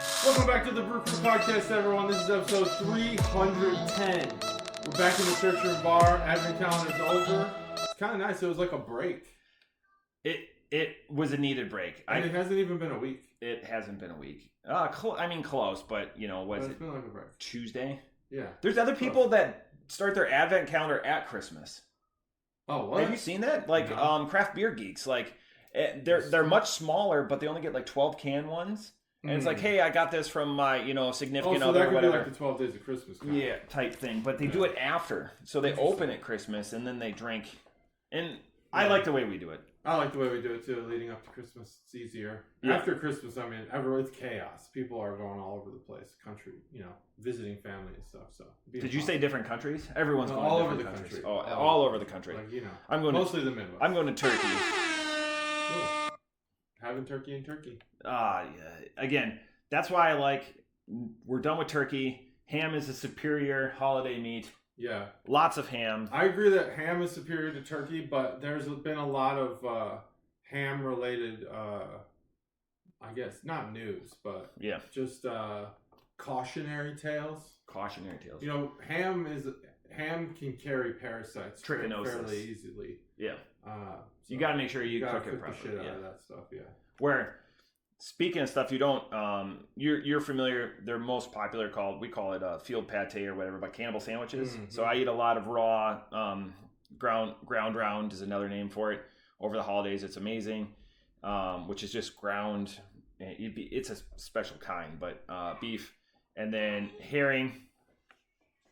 Welcome back to the Brew Podcast, everyone. This is episode 310. We're back in the Church Room Bar. Advent calendar's over. It's kind of nice. It was like a break. It was a needed break. And it hasn't even been a week. It hasn't been a week. Close, but It's been like a break. Tuesday? Yeah. There's other people that start their Advent calendar at Christmas. Oh, what? Have you seen that? Like, No. craft beer geeks. Like, they're much smaller, but they only get like 12 can ones. And it's like, hey, I got this from my, significant so other that or could whatever. be like the 12 days of Christmas. Kind Yeah, type thing. But they do it after. So they open at Christmas and then they drink. And I like the way we do it. I like the way we do it too, leading up to Christmas. It's easier. Yeah. After Christmas, it's chaos. People are going all over the place, country, visiting family and stuff. So, Did you say different countries? Everyone's going all to over different the countries. country. All over the country. Like, I'm going mostly the Midwest. I'm going to Turkey. Cool. Having turkey in Turkey. Yeah. Again, that's why we're done with turkey. Ham is a superior holiday meat. Yeah. Lots of ham. I agree that ham is superior to turkey, but there's been a lot of ham-related, I guess, not news, but just cautionary tales. Cautionary tales. Ham can carry parasites Trichinosis. fairly easily. Yeah. So you got to make sure you gotta cook it properly. the shit out of that stuff, yeah. Where, speaking of stuff you don't, you're familiar, they're most popular we call it field pate or whatever, but cannibal sandwiches. Mm-hmm. So I eat a lot of raw, ground round is another name for it. Over the holidays, it's amazing, which is just ground, it's a special kind, but beef, and then herring.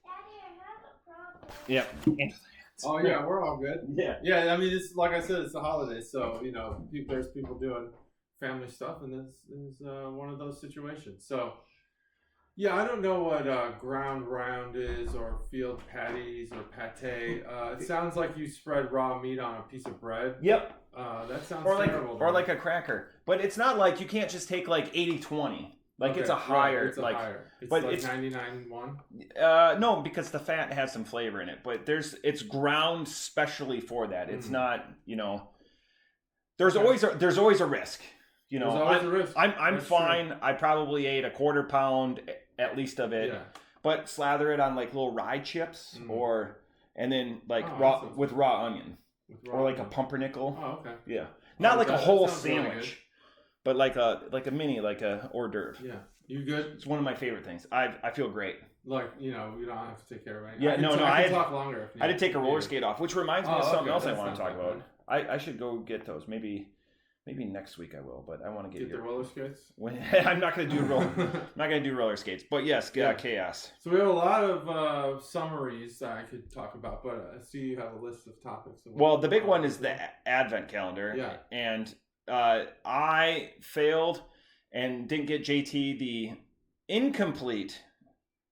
Daddy, I have a problem. Yep. Oh yeah, we're all good. Yeah. Yeah, I mean, it's like I said, it's the holidays, so there's people doing family stuff, and this is one of those situations. So, yeah, I don't know what ground round is, or field patties, or pate. It sounds like you spread raw meat on a piece of bread. Yep. That sounds terrible. Or like a cracker, but it's not like you can't just take like 80-20. Like it's a higher, it's higher. It's but like it's 99-1. No, because the fat has some flavor in it. But it's ground specially for that. It's not, There's always a risk. There's always a risk. I'm That's fine. true. I probably ate a quarter pound at least of it. Yeah. But slather it on like little rye chips and then with raw onion or like a pumpernickel. Oh, okay. Yeah, not like a whole sandwich. Really, but like a mini, like a hors d'oeuvre. Yeah. You good? It's one of my favorite things. I feel great. Like, we don't have to take care of anything. Yeah, I can talk longer. I did take a roller skate off, which reminds me of something else I That's want to talk not about. I should go get those. Maybe next week I will, but I want to get the roller skates. I'm not going to do roller skates, but yes, chaos. So we have a lot of summaries that I could talk about, but I see you have a list of topics. Well, the big one is the Advent calendar. Yeah. And I failed and didn't get JT the incomplete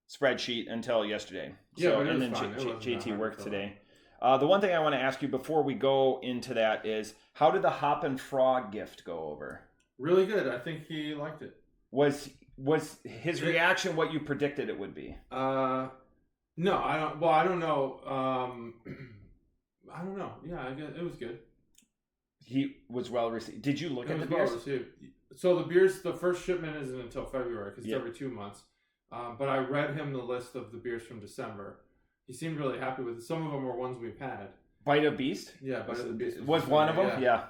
spreadsheet until yesterday. Yeah, and then JT worked today. The one thing I want to ask you before we go into that is, how did the Hop and Frog gift go over? Really good. I think he liked it. Was his reaction what you predicted it would be? No, I don't. Well, I don't know. I don't know. Yeah, I guess it was good. He was well received. Did you look at the beers? beers? Well received. So the beers, the first shipment isn't until February because it's every 2 months. But I read him the list of the beers from December. He seemed really happy with it. Some of them were ones we've had. Bite of Beast? Yeah, Bite of the Beast. Was one of them? Yeah.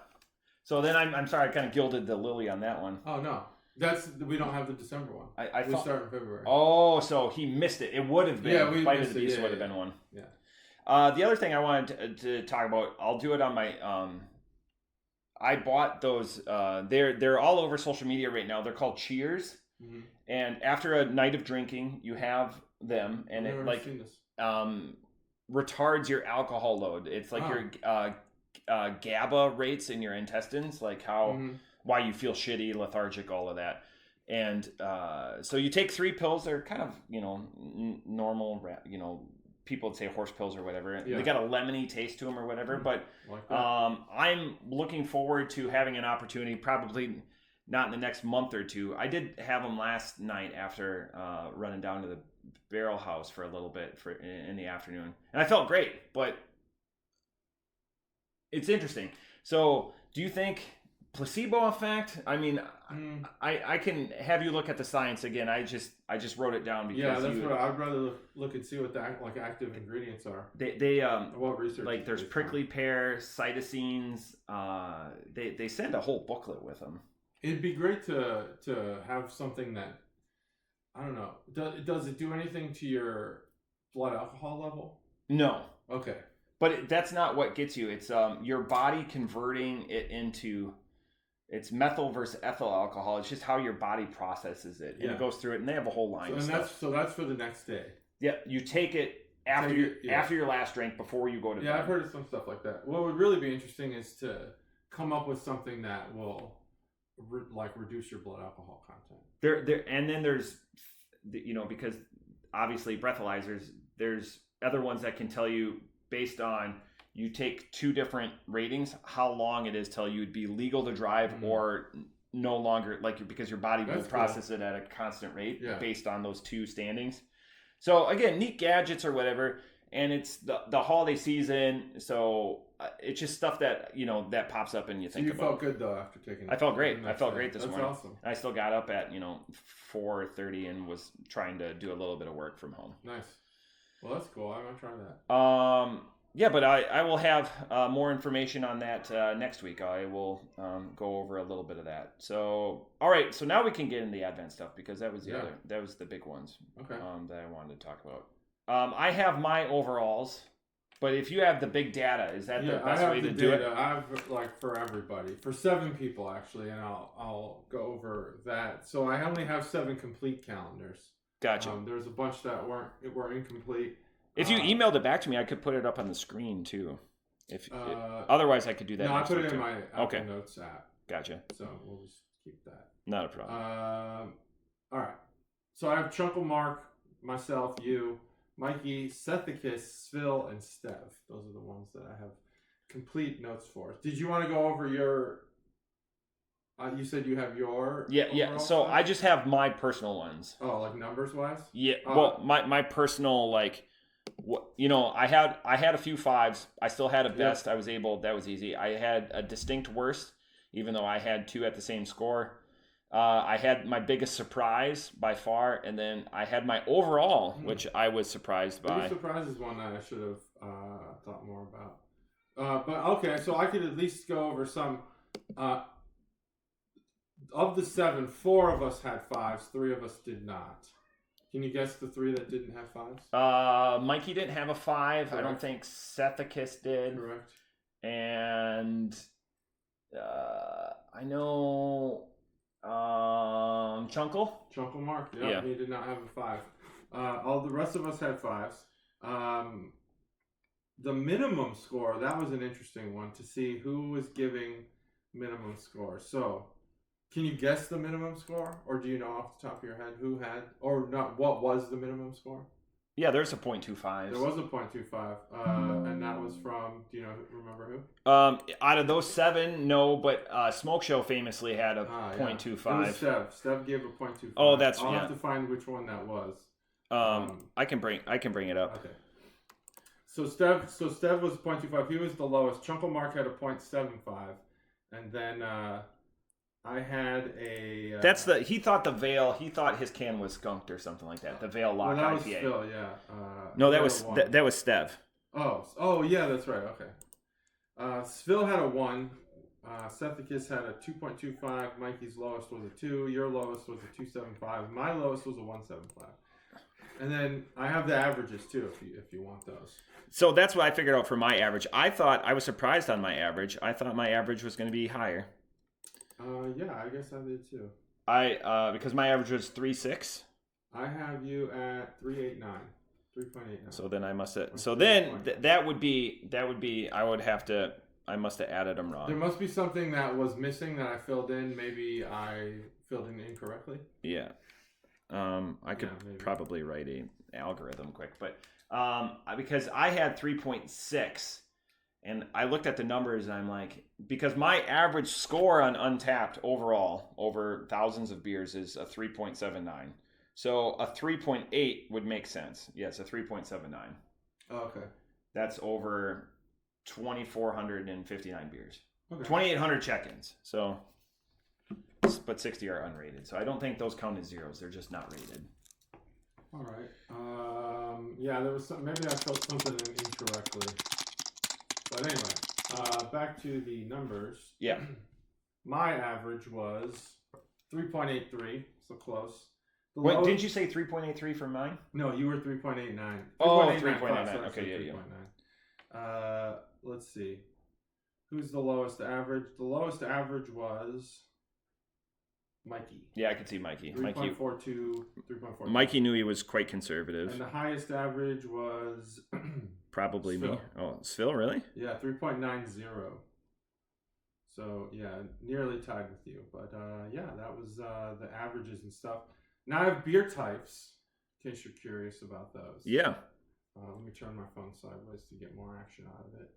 So then I'm sorry, I kind of gilded the lily on that one. Oh, no. We don't have the December one. We start in February. Oh, so he missed it. It would have been. Bite of the Beast would have been one. Yeah. The other thing I wanted to talk about, I'll do it on my... I bought those. They're all over social media right now. They're called Cheers. Mm-hmm. And after a night of drinking, you have them. And it retards your alcohol load. It's like your GABA rates in your intestines, like why you feel shitty, lethargic, all of that. And so you take 3 pills. They're kind of normal, people would say horse pills or whatever. Yeah. They got a lemony taste to them or whatever. But I'm looking forward to having an opportunity, probably not in the next month or two. I did have them last night after running down to the barrel house for a little bit in the afternoon, and I felt great. But it's interesting. So do you think Placebo effect. I mean, I can have you look at the science again. I just wrote it down because that's what I'd rather look and see what the active ingredients are. They what research like there's prickly pear, cytosines. They send a whole booklet with them. It'd be great to have something that, I don't know. Does it do anything to your blood alcohol level? No. Okay. But that's not what gets you. It's your body converting it into. It's methyl versus ethyl alcohol. It's just how your body processes it. And it goes through it, and they have a whole line of stuff. So that's for the next day. Yeah, you take it after your last drink before you go to bed. Yeah, I've heard of some stuff like that. What would really be interesting is to come up with something that will reduce your blood alcohol content. And then there's, because obviously breathalyzers, there's other ones that can tell you based on. You take 2 different ratings, how long it is till you would be legal to drive or no longer, because your body will process it at a constant rate based on those 2 standings. So again, neat gadgets or whatever, and it's the holiday season, so it's just stuff that, that pops up and you think about. So you felt good though after taking it? I felt great. I felt great this morning. That's awesome. I still got up at, 4:30 and was trying to do a little bit of work from home. Nice. Well, that's cool. I'm going to try that. Yeah, but I will have more information on that next week. I will go over a little bit of that. So, all right. So now we can get into the Advent stuff because that was that was the big ones. Okay. That I wanted to talk about. I have my overalls, but if you have the big data, is that the best way to do it? I have for everybody, for 7 people actually, and I'll go over that. So I only have 7 complete calendars. Gotcha. There's a bunch that were incomplete. If you emailed it back to me, I could put it up on the screen too. Otherwise, I could do that. No, I put it in my Apple Notes app. Gotcha. So we'll just keep that. Not a problem. All right. So I have Chunkle Mark, myself, you, Mikey, Sethicus, Svil, and Stev. Those are the ones that I have complete notes for. Did you want to go over your? You said you have your. Yeah. So I just have my personal ones. Oh, like numbers wise. Yeah. Well, my personal I had a few 5s. I still had a best. That was easy. I had a distinct worst, even though I had 2 at the same score. I had my biggest surprise by far, and then I had my overall, which I was surprised by. Biggest surprise is one that I should have thought more about. But okay, so I could at least go over some. Of the 7, 4 of us had 5s, 3 of us did not. Can you guess the 3 that didn't have 5s? Mikey didn't have a 5. Correct. I don't think Sethicus did. Correct. And I know Chunkle Mark. Yeah, he did not have a 5. All the rest of us had 5s. The minimum score, that was an interesting one to see who was giving minimum score. So, can you guess the minimum score, or do you know off the top of your head who had, or not? What was the minimum score? Yeah, there's a 0.25. There was a 0.25, and that was from. Do you remember who? Out of those 7, no, but Smoke Show famously had a 0.25. It was Stev. Stev gave a 0.25. Oh, I'll have to find which one that was. I can bring it up. Okay. So Stev was 0.25. He was the lowest. Chunkle Mark had a 0.75, and then. I had a. He thought the Veil. He thought his can was skunked or something like that. The Veil Lock that was IPA. Phil, yeah. No, that was Stev. Oh yeah, that's right. Okay. Phil had a 1. Sethicus had a 2.25. Mikey's lowest was a 2. Your lowest was a 2.75. My lowest was a 1.75. And then I have the averages too, if you want those. So that's what I figured out for my average. I was surprised on my average. I thought my average was going to be higher. Yeah, I guess I did too. Because my average was 3.6. I have you at 3.89. 3.89. So then I must have. So then that would be. I must have added them wrong. There must be something that was missing that I filled in. Maybe I filled in incorrectly. Yeah. I could probably write an algorithm quick, but because I had 3.6. And I looked at the numbers and I'm like, because my average score on Untapped overall over thousands of beers is a 3.79. So a 3.8 would make sense. Yes, a 3.79. Oh, okay. That's over 2,459 beers. Okay. 2,800 check-ins. So, but 60 are unrated. So I don't think those count as zeros. They're just not rated. All right. Yeah, there was some. Maybe I filled something in incorrectly. But anyway, back to the numbers. Yeah. My average was 3.83, so close. Wait, didn't you say 3.83 for mine? No, you were 3.89. Oh, 3.89. Okay, yeah. Let's see. Who's the lowest average? The lowest average was Mikey. Yeah, I could see Mikey. 3.42. Mikey knew he was quite conservative. And the highest average was probably Svil. me. Oh, Svil, really? Yeah, 3.90. So, yeah, nearly tied with you. But, yeah, that was the averages and stuff. Now I have beer types, in case you're curious about those. Yeah. Let me turn my phone sideways to get more action out of it.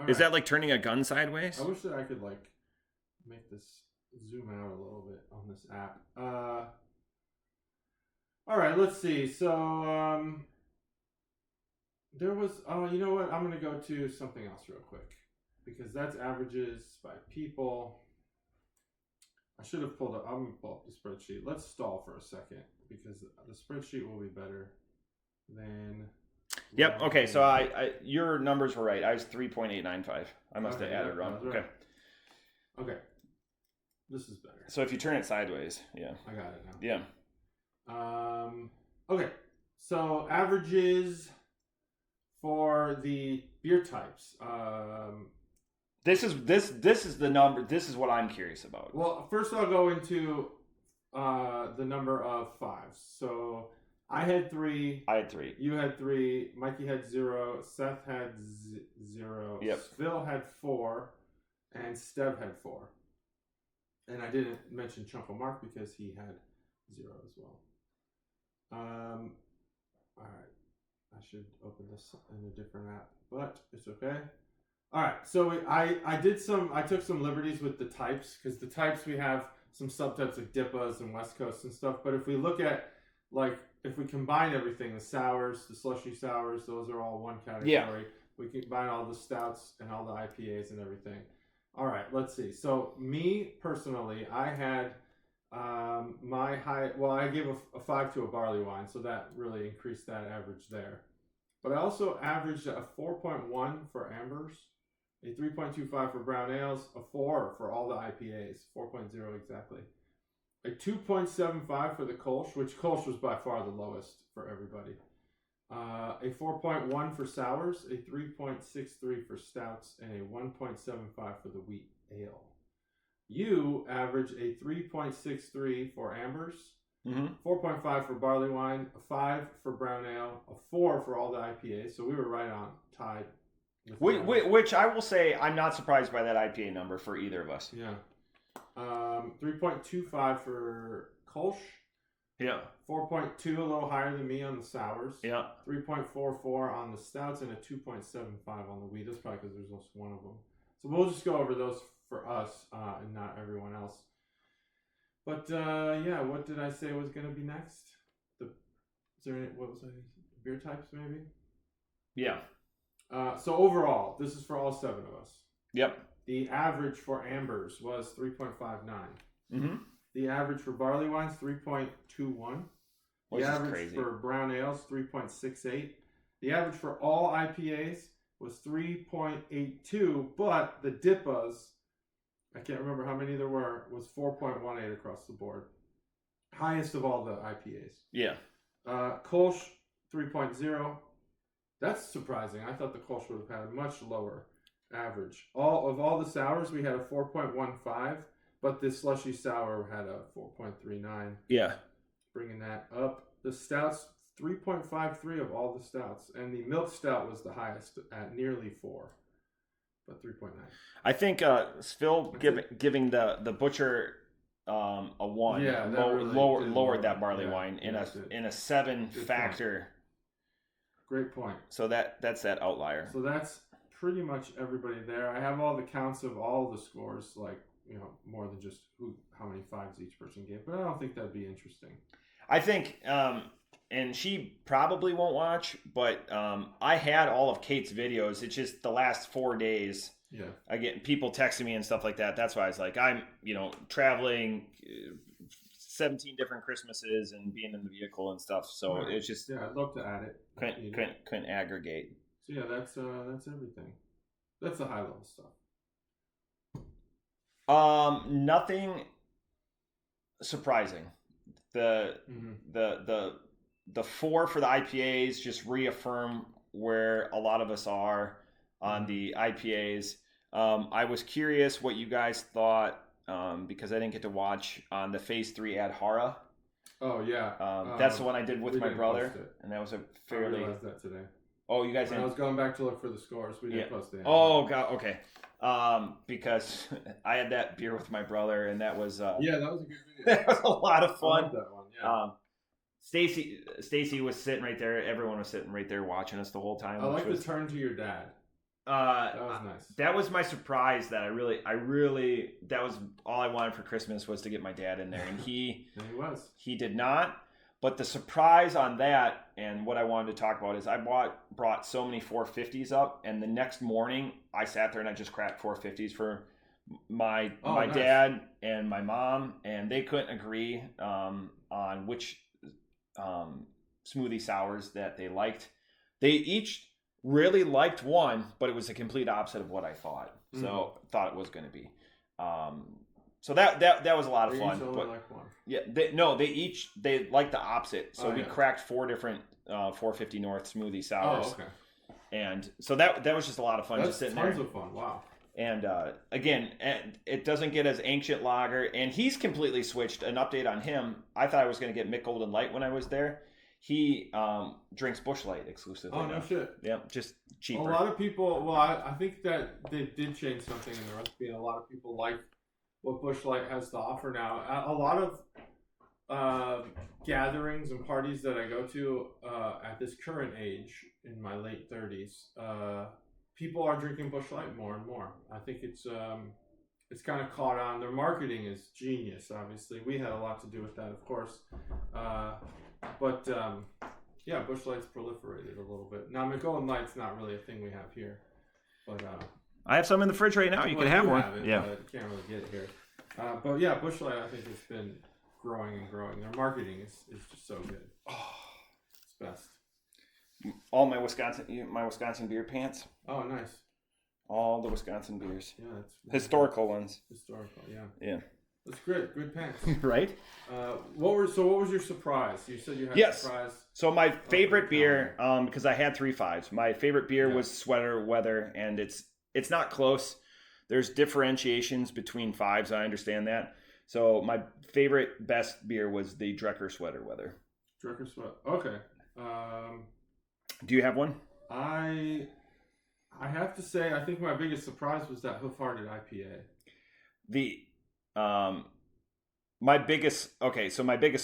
Is that like turning a gun sideways? I wish that I could, like, make this zoom out a little bit on this app. All right, let's see. So, there was, you know what? I'm going to go to something else real quick. Because that's averages by people. I should have pulled up. I'm going to pull up the spreadsheet. Let's stall for a second because the spreadsheet will be better than. Yep. Okay. So I your numbers were right. I was 3.895. I must have added wrong. Right. Okay. Okay. This is better. So if you turn it sideways, yeah. I got it now. Yeah. Okay. So averages for the beer types. This is the number. This is what I'm curious about. Well, first I'll go into the number of fives. So I had 3. I had 3. You had 3. Mikey had 0. Seth had 0. Yep. Phil had 4. And Stev had 4. And I didn't mention Chunko Mark because he had 0 as well. All right. I should open this in a different app, but it's okay. All right, so I took some liberties with the types because the types we have some subtypes like Dippas and West Coast and stuff. But if we look at like if we combine everything, the sours, the slushy sours, those are all one category. Yeah. We combine all the stouts and all the IPAs and everything. All right, let's see. So me personally, I had my high. Well, I gave a 5 to a barley wine, so that really increased that average there. But I also averaged a 4.1 for ambers, a 3.25 for brown ales, a 4 for all the IPAs, 4.0 exactly. A 2.75 for the Kolsch, which Kolsch was by far the lowest for everybody. A 4.1 for sours, a 3.63 for stouts, and a 1.75 for the wheat ale. You average a 3.63 for ambers, 4.5 for barley wine, a 5 for brown ale, a 4 for all the IPAs. So we were right on tied. Which I will say, I'm not surprised by that IPA number for either of us. Yeah. 3.25 for Kolsch. Yeah. 4.2, a little higher than me on the sours. Yeah. 3.44 on the stouts and a 2.75 on the wheat. That's probably because there's just one of them. So we'll just go over those for us and not everyone else. But yeah, what did I say was going to be next? What was I? Beer types, maybe? Yeah. So overall, this is for all 7 of us. Yep. The average for ambers was 3.59. Mm-hmm. The average for barley wines, 3.21. Which the is average crazy. for brown ales, 3.68. The average for all IPAs was 3.82, but the Dippas, I can't remember how many there were, was 4.18 across the board. Highest of all the IPAs. Yeah. Kolsch, 3.0. That's surprising. I thought the Kolsch would have had a much lower average. All the sours, we had a 4.15, but the slushy sour had a 4.39. Yeah. Bringing that up. The stouts, 3.53 of all the stouts. And the milk stout was the highest at nearly 4. But 3.9. I think Phil giving the butcher a 1 lowered that barley wine in a 7 Good factor. Point. Great point. So that's that outlier. So that's pretty much everybody there. I have all the counts of all the scores, like, you know, more than just how many 5s each person gave. But I don't think that'd be interesting. I think, and she probably won't watch, but I had all of Kate's videos. It's just the last 4 days. Yeah. I get people texting me and stuff like that. That's why I was like, I'm, traveling 17 different Christmases and being in the vehicle and stuff. So Right. it's just I'd love to add it. couldn't aggregate. So yeah, that's everything. That's the high level stuff. Nothing surprising. The 4 for the IPAs just reaffirm where a lot of us are on the IPAs. I was curious what you guys thought because I didn't get to watch on the Phase 3 Adhara. Oh yeah, that's the one I did with my brother, and that was a fairly. I realized that today. Oh, you guys when didn't. I was going back to look for the scores. We didn't post it. Oh god, okay. Because I had that beer with my brother, and that was that was a good video. That was a lot of fun. I like that one. Yeah. Stacy was sitting right there. Everyone was sitting right there watching us the whole time. I like the turn to your dad. That was nice. That was my surprise. That I really, that was all I wanted for Christmas was to get my dad in there, and he did not. But the surprise on that, and what I wanted to talk about is I brought so many 450s up, and the next morning I sat there and I just cracked 450s for my nice. dad and my mom, and they couldn't agree on which smoothie sours that they liked. They each really liked one, but it was a complete opposite of what I thought. So thought it was going to be. So that was a lot of fun. But like one. Yeah, they liked the opposite. So we cracked 4 different 450 North smoothie sours. Oh, okay. And so that was just a lot of fun. That's just sitting tons there. of fun. Wow. And again, it doesn't get as ancient lager, and he's completely switched. An update on him. I thought I was going to get Mick Golden Light when I was there. He drinks Busch Light exclusively. Oh, no shit. Yeah, just cheaper. A lot of people, well, I think that they did change something in the recipe, and a lot of people like what Busch Light has to offer now. A lot of gatherings and parties that I go to at this current age, in my late 30s, people are drinking Busch Light more and more. I think it's kind of caught on. Their marketing is genius, obviously. We had a lot to do with that, of course. But Busch Light's proliferated a little bit. Now, McGolden Light's not really a thing we have here. But I have some in the fridge right now. You can have one. But you can't really get it here. But yeah, Busch Light, I think, has been growing and growing. Their marketing is just so good. It's best. All my Wisconsin beer pants. Oh, nice. All the Wisconsin beers. Yeah, that's historical ones. Historical, yeah. Yeah. That's great. Good pants. Right? What was your surprise? You said you had a surprise. So my favorite beer, because I had 3 5s. My favorite beer was Sweater Weather, and it's not close. There's differentiations between 5s. I understand that. So my favorite, best beer was the Drecker Sweater Weather. Drecker Sweater. Okay. Do you have one? I have to say, I think my biggest surprise was that Hoof-Hearted IPA. My biggest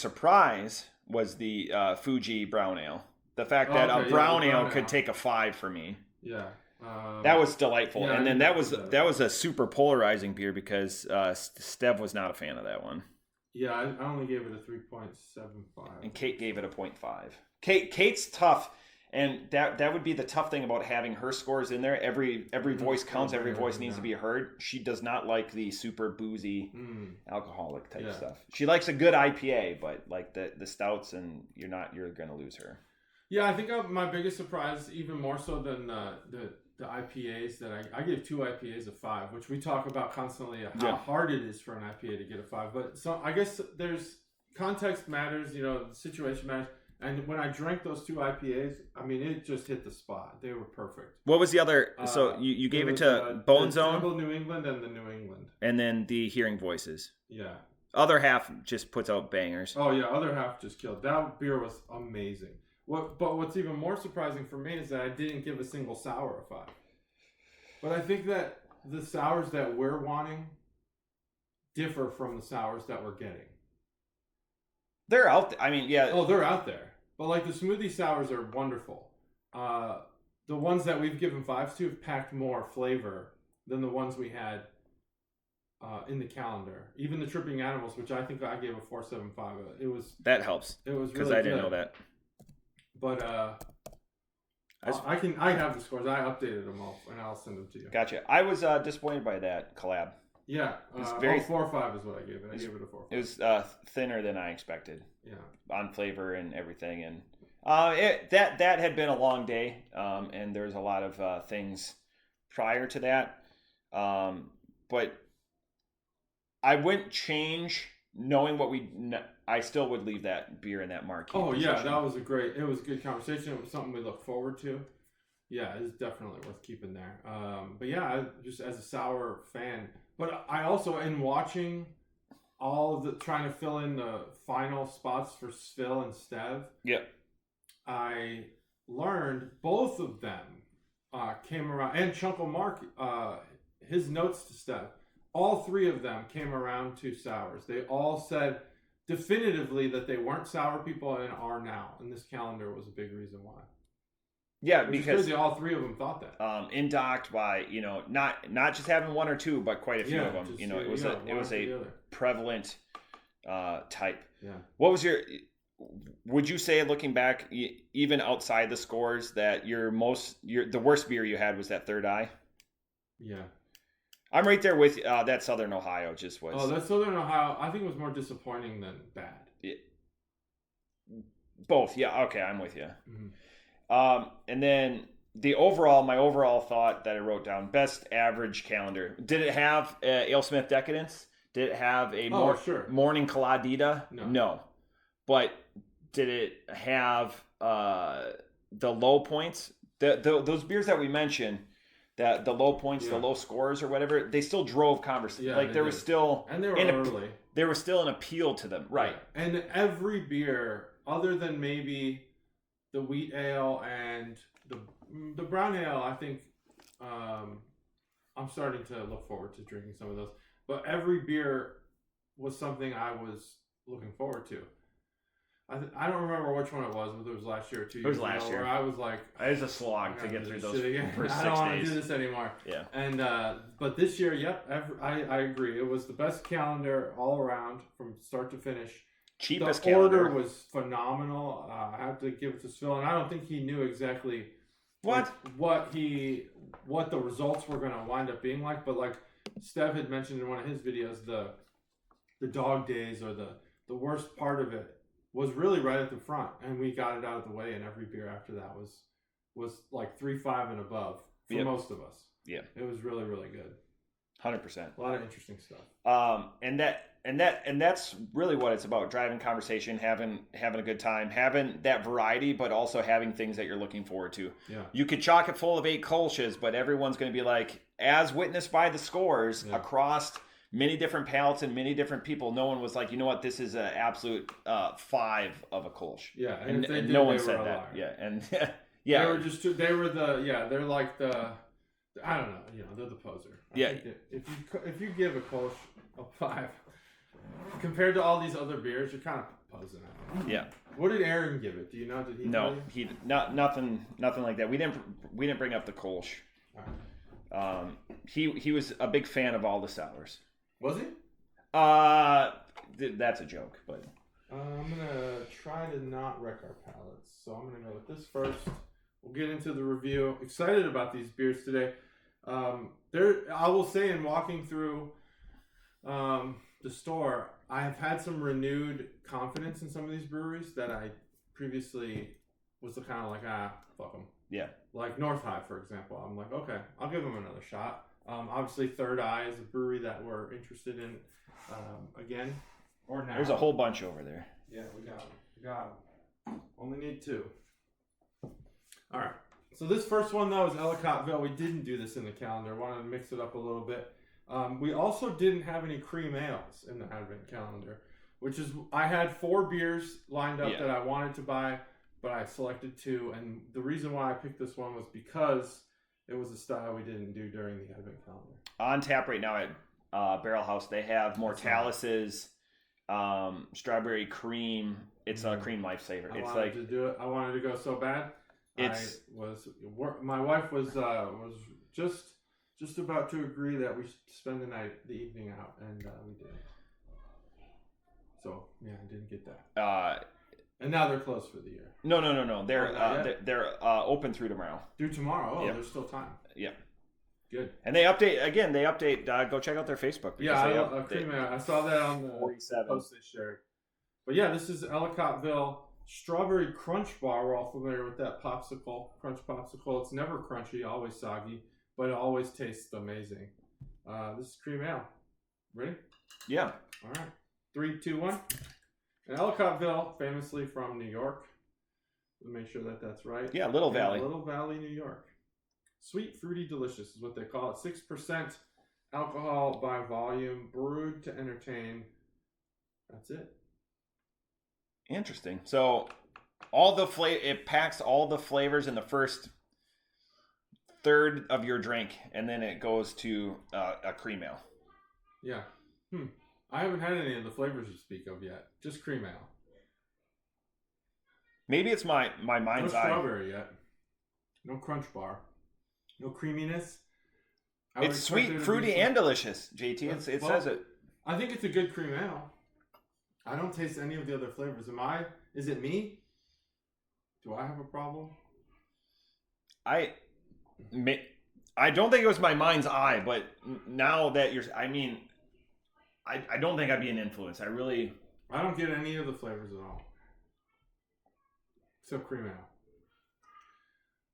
surprise was the Fuji Brown Ale. The fact that a brown ale could take a 5 for me. Yeah. That was delightful. Yeah, and then that was a super polarizing beer because Stev was not a fan of that one. Yeah, I only gave it a 3.75. And Kate gave it a 0.5. Kate's tough. And that would be the tough thing about having her scores in there. Every voice counts. Every voice needs to be heard. She does not like the super boozy, alcoholic type stuff. She likes a good IPA, but like the stouts, and you're going to lose her. Yeah, I think my biggest surprise, even more so than the IPAs, that I give 2 IPAs a 5, which we talk about constantly how hard it is for an IPA to get a 5. But so I guess there's context matters. The situation matters. And when I drank those 2 IPAs, I mean, it just hit the spot. They were perfect. What was the other? So you gave it to Bone Zone, New England, and the New England, and then the Hearing Voices. Yeah. Other half just puts out bangers. Oh yeah, other half just killed. That beer was amazing. But what's even more surprising for me is that I didn't give a single sour a 5. But I think that the sours that we're wanting differ from the sours that we're getting. They're out there. I mean, yeah. Oh, they're out there. But like the smoothie sours are wonderful. The ones that we've given 5s to have packed more flavor than the ones we had in the calendar. Even the Tripping Animals, which I think I gave a 4.75. That helps. It was because really I didn't know that. But I have the scores. I updated them all, and I'll send them to you. Gotcha. I was disappointed by that collab. Yeah, it's very 4 or 5 is what I gave it. I gave it a 4. It was thinner than I expected. Yeah, on flavor and everything, and that had been a long day, and there was a lot of things prior to that, but I wouldn't change knowing what I still would leave that beer in that marquee. Oh position. yeah, it was a good conversation. It was something we look forward to. Yeah, it's definitely worth keeping there. But yeah, just as a sour fan, but I also, in watching all of the, trying to fill in the final spots for Svil and Stev. Yeah. I learned both of them came around, and Chunkle Mark, his notes to Stev, all 3 of them came around to sours. They all said definitively that they weren't sour people and are now, and this calendar was a big reason why. Yeah, Which because is crazy, all 3 of them thought that. Indocked by not just having 1 or 2, but quite a few of them. Just, it was a prevalent type. Yeah. What was your? Would you say, looking back, even outside the scores, that the worst beer you had was that Third Eye? Yeah. I'm right there with that Southern Ohio. Just was. Oh, that Southern Ohio, I think, was more disappointing than bad. Yeah. Both, yeah. Okay, I'm with you. Mm-hmm. And then my overall thought that I wrote down: best average calendar. Did it have AleSmith Decadence? Did it have a Morning Caladita? No. But did it have the low points? Those beers that we mentioned, that the low points, the low scores or whatever, they still drove conversation. Yeah, there was still, and they were early. There was still an appeal to them, right? Yeah. And every beer, other than maybe the wheat ale and the brown ale, I think I'm starting to look forward to drinking some of those. But every beer was something I was looking forward to. I don't remember which one it was, whether it was last year or 2 years ago. It was last year. Where I was like, it was a slog to get through those first 6 days. I don't want to do this anymore. Yeah. And but this year, I agree. It was the best calendar all around from start to finish. Cheapest the calendar. Order was phenomenal. I have to give it to Phil, and I don't think he knew exactly what the results were going to wind up being like. But like Stev had mentioned in one of his videos, the dog days or the worst part of it was really right at the front, and we got it out of the way, and every beer after that was like 3.5 and above for most of us. Yeah, it was really, really good. 100%. A lot of interesting stuff. And that's really what it's about: driving conversation, having a good time, having that variety, but also having things that you're looking forward to. Yeah, you could chalk it full of 8 Kolsch's, but everyone's going to be like, as witnessed by the scores across many different palates and many different people, no one was like, you know what, this is an absolute 5 of a Kolsch. Yeah, and no one said that. Yeah, and yeah, they're like the, I don't know, they're the poser. I think if you give a Kolsch a 5 compared to all these other beers, you're kind of posing it. Yeah. What did Aaron give it? Do you know? Did he? No, he nothing like that. We didn't bring up the Kolsch. He was a big fan of all the sours. Was he? That's a joke, but I'm gonna try to not wreck our palates. So I'm gonna go with this first. We'll get into the review. Excited about these beers today. I will say, in walking through the store, I have had some renewed confidence in some of these breweries that I previously was kind of like, fuck them. Yeah. Like North High, for example. I'm like, okay, I'll give them another shot. Obviously, Third Eye is a brewery that we're interested in again. Or now. There's a whole bunch over there. Yeah, we got them. Only need 2. All right. So this first one, though, is Ellicotville. We didn't do this in the calendar. Wanted to mix it up a little bit. We also didn't have any cream ales in the Advent calendar, which is, I had 4 beers lined up that I wanted to buy, but I selected 2. And the reason why I picked this one was because it was a style we didn't do during the Advent calendar. On tap right now at Barrel House, they have Mortalis's strawberry cream. It's a cream lifesaver. I wanted to do it. I wanted to go so bad. My wife was just about to agree that we should spend the evening out, and we did. So yeah, I didn't get that. And now they're closed for the year. No. They're open through tomorrow. Through tomorrow. Oh, Yep. there's still time. Yeah. Good. And they update again. They update. Go check out their Facebook. Yeah, I saw that on the 47. post they shared. But yeah, this is Ellicotville Strawberry Crunch Bar. We're all familiar with that popsicle, crunch popsicle. It's never crunchy, always soggy, but it always tastes amazing. This is cream ale. Ready? Yeah. All right. 3, 2, 1. And Ellicotville, famously from New York. Let me make sure that that's right. Yeah, Little Valley. Little Valley, New York. Sweet, fruity, delicious is what they call it. 6% alcohol by volume, brewed to entertain. That's it. Interesting. So all the it packs all the flavors in the first third of your drink, and then it goes to a cream ale. Yeah. I haven't had any of the flavors you speak of yet. Just cream ale. Maybe it's my mind's no eye. No strawberry yet. No crunch bar. No creaminess. It's sweet, fruity, and delicious, JT. It says it. I think it's a good cream ale. I don't taste any of the other flavors. Is it me? Do I have a problem? I don't think it was my mind's eye, but now that I don't think I'd be an influence. I don't get any of the flavors at all. Except cream ale.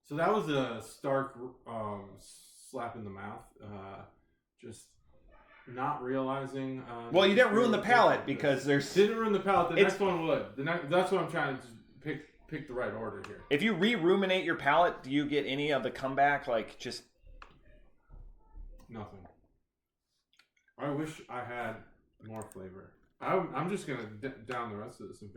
So that was a stark slap in the mouth. Just not realizing. Well, you didn't ruin the palate because there's. Didn't ruin the palate. The next one would. That's what I'm trying to pick the right order here. If you re-ruminate your palate, do you get any of the comeback? Like just nothing. I wish I had more flavor. I'm just gonna down the rest of this and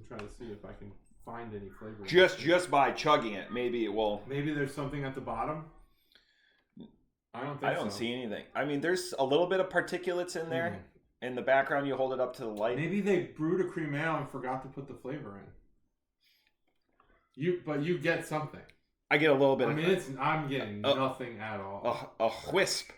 try to see if I can find any flavor. Just by chugging it, maybe it will. Maybe there's something at the bottom. I don't see anything. I mean, there's a little bit of particulates in there. In the background, you hold it up to the light. Maybe they brewed a cream ale and forgot to put the flavor in. But you get something. I get a little bit. I'm getting nothing at all. A wisp.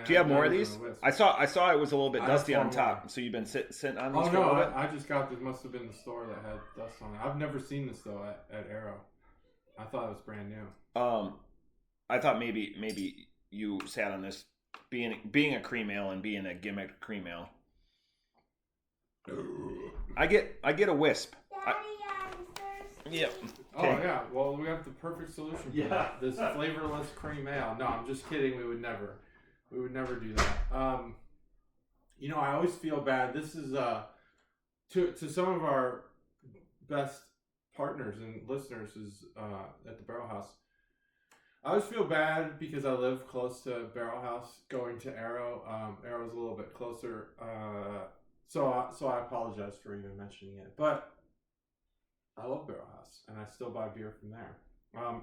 Do you have more of these? I saw it was a little bit dusty on top. So you've been sitting on these for a little bit? I just got this. Must have been the store that had dust on it. I've never seen this though at Arrow. I thought it was brand new. I thought maybe you sat on this being a cream ale and being a gimmick cream ale. I get a wisp. Daddy, I'm thirsty. Yep. Oh yeah. Well, we have the perfect solution for that. This flavorless cream ale. No, I'm just kidding. We would never do that. I always feel bad. This is to some of our best partners and listeners is at the Barrel House. I always feel bad because I live close to Barrel House. Going to Arrow, Arrow's a little bit closer. So I apologize for even mentioning it, but I love Barrel House and I still buy beer from there.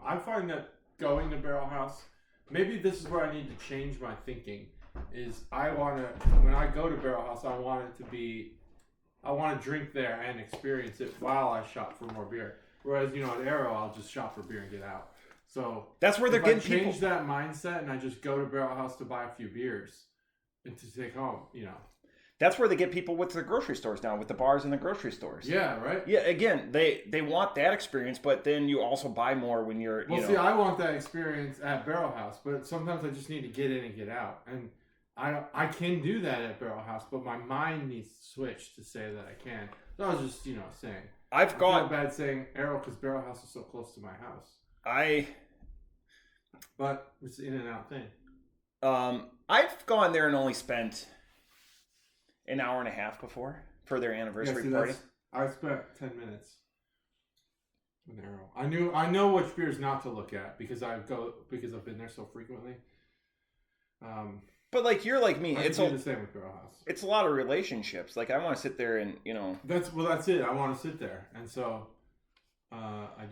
I find that going to Barrel House. Maybe this is where I need to change my thinking. When I go to Barrel House, I want to drink there and experience it while I shop for more beer. Whereas, at Arrow, I'll just shop for beer and get out. So that's where they're getting people. Change that mindset, and I just go to Barrel House to buy a few beers and to take home. That's where they get people with the grocery stores now, with the bars and the grocery stores. Yeah, right. Yeah, again, they want that experience, but then you also buy more when you're. See, I want that experience at Barrel House, but sometimes I just need to get in and get out, and I can do that at Barrel House, but my mind needs to switch to say that I can. So I was just saying. I feel bad saying Arrow because Barrel House is so close to my house. But it's an in and out thing. I've gone there and only spent an hour and a half before for their anniversary party. I spent 10 minutes with Arrow. I know which beers not to look at because I've been there so frequently. But like you're like me, it's the same with Barrel House. It's a lot of relationships. Like I want to sit there and That's it. I want to sit there, and so I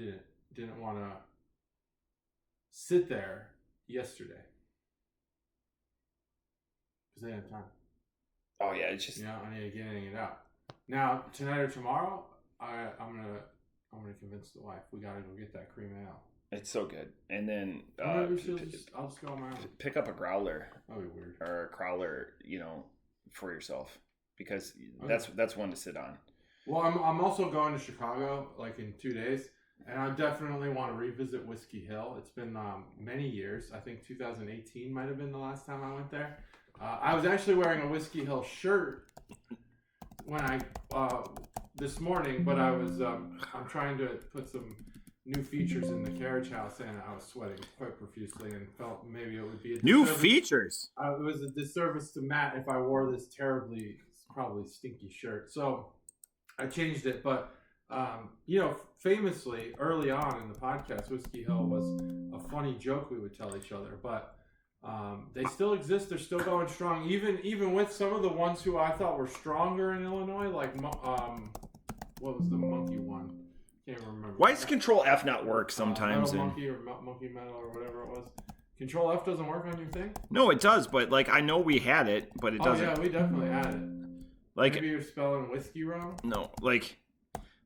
didn't want to sit there yesterday because I didn't have time. Oh yeah, it's just I need to get it out. Now tonight or tomorrow, I'm gonna convince the wife we gotta go get that cream ale. It's so good, and then I'll just go on my own. Pick up a growler. That'd be weird. Or a crowler, for yourself because that's one to sit on. Well, I'm also going to Chicago like in 2 days, and I definitely want to revisit Whiskey Hill. It's been many years. I think 2018 might have been the last time I went there. I was actually wearing a Whiskey Hill shirt when I this morning, but I was I'm trying to put some new features in the carriage house, and I was sweating quite profusely, and felt maybe it would be new features. It was a disservice to Matt if I wore this terribly, probably stinky shirt. So I changed it, but famously early on in the podcast, Whiskey Hill was a funny joke we would tell each other, but they still exist. They're still going strong, even with some of the ones who I thought were stronger in Illinois, like what was the monkey one? Can't remember. Why does Control F not work sometimes? Metal Monkey or Monkey Metal or whatever it was. Control F doesn't work on your thing? No, it does, but like I know we had it, but it doesn't. Oh yeah, we definitely had it. Like maybe you're spelling whiskey wrong? No, like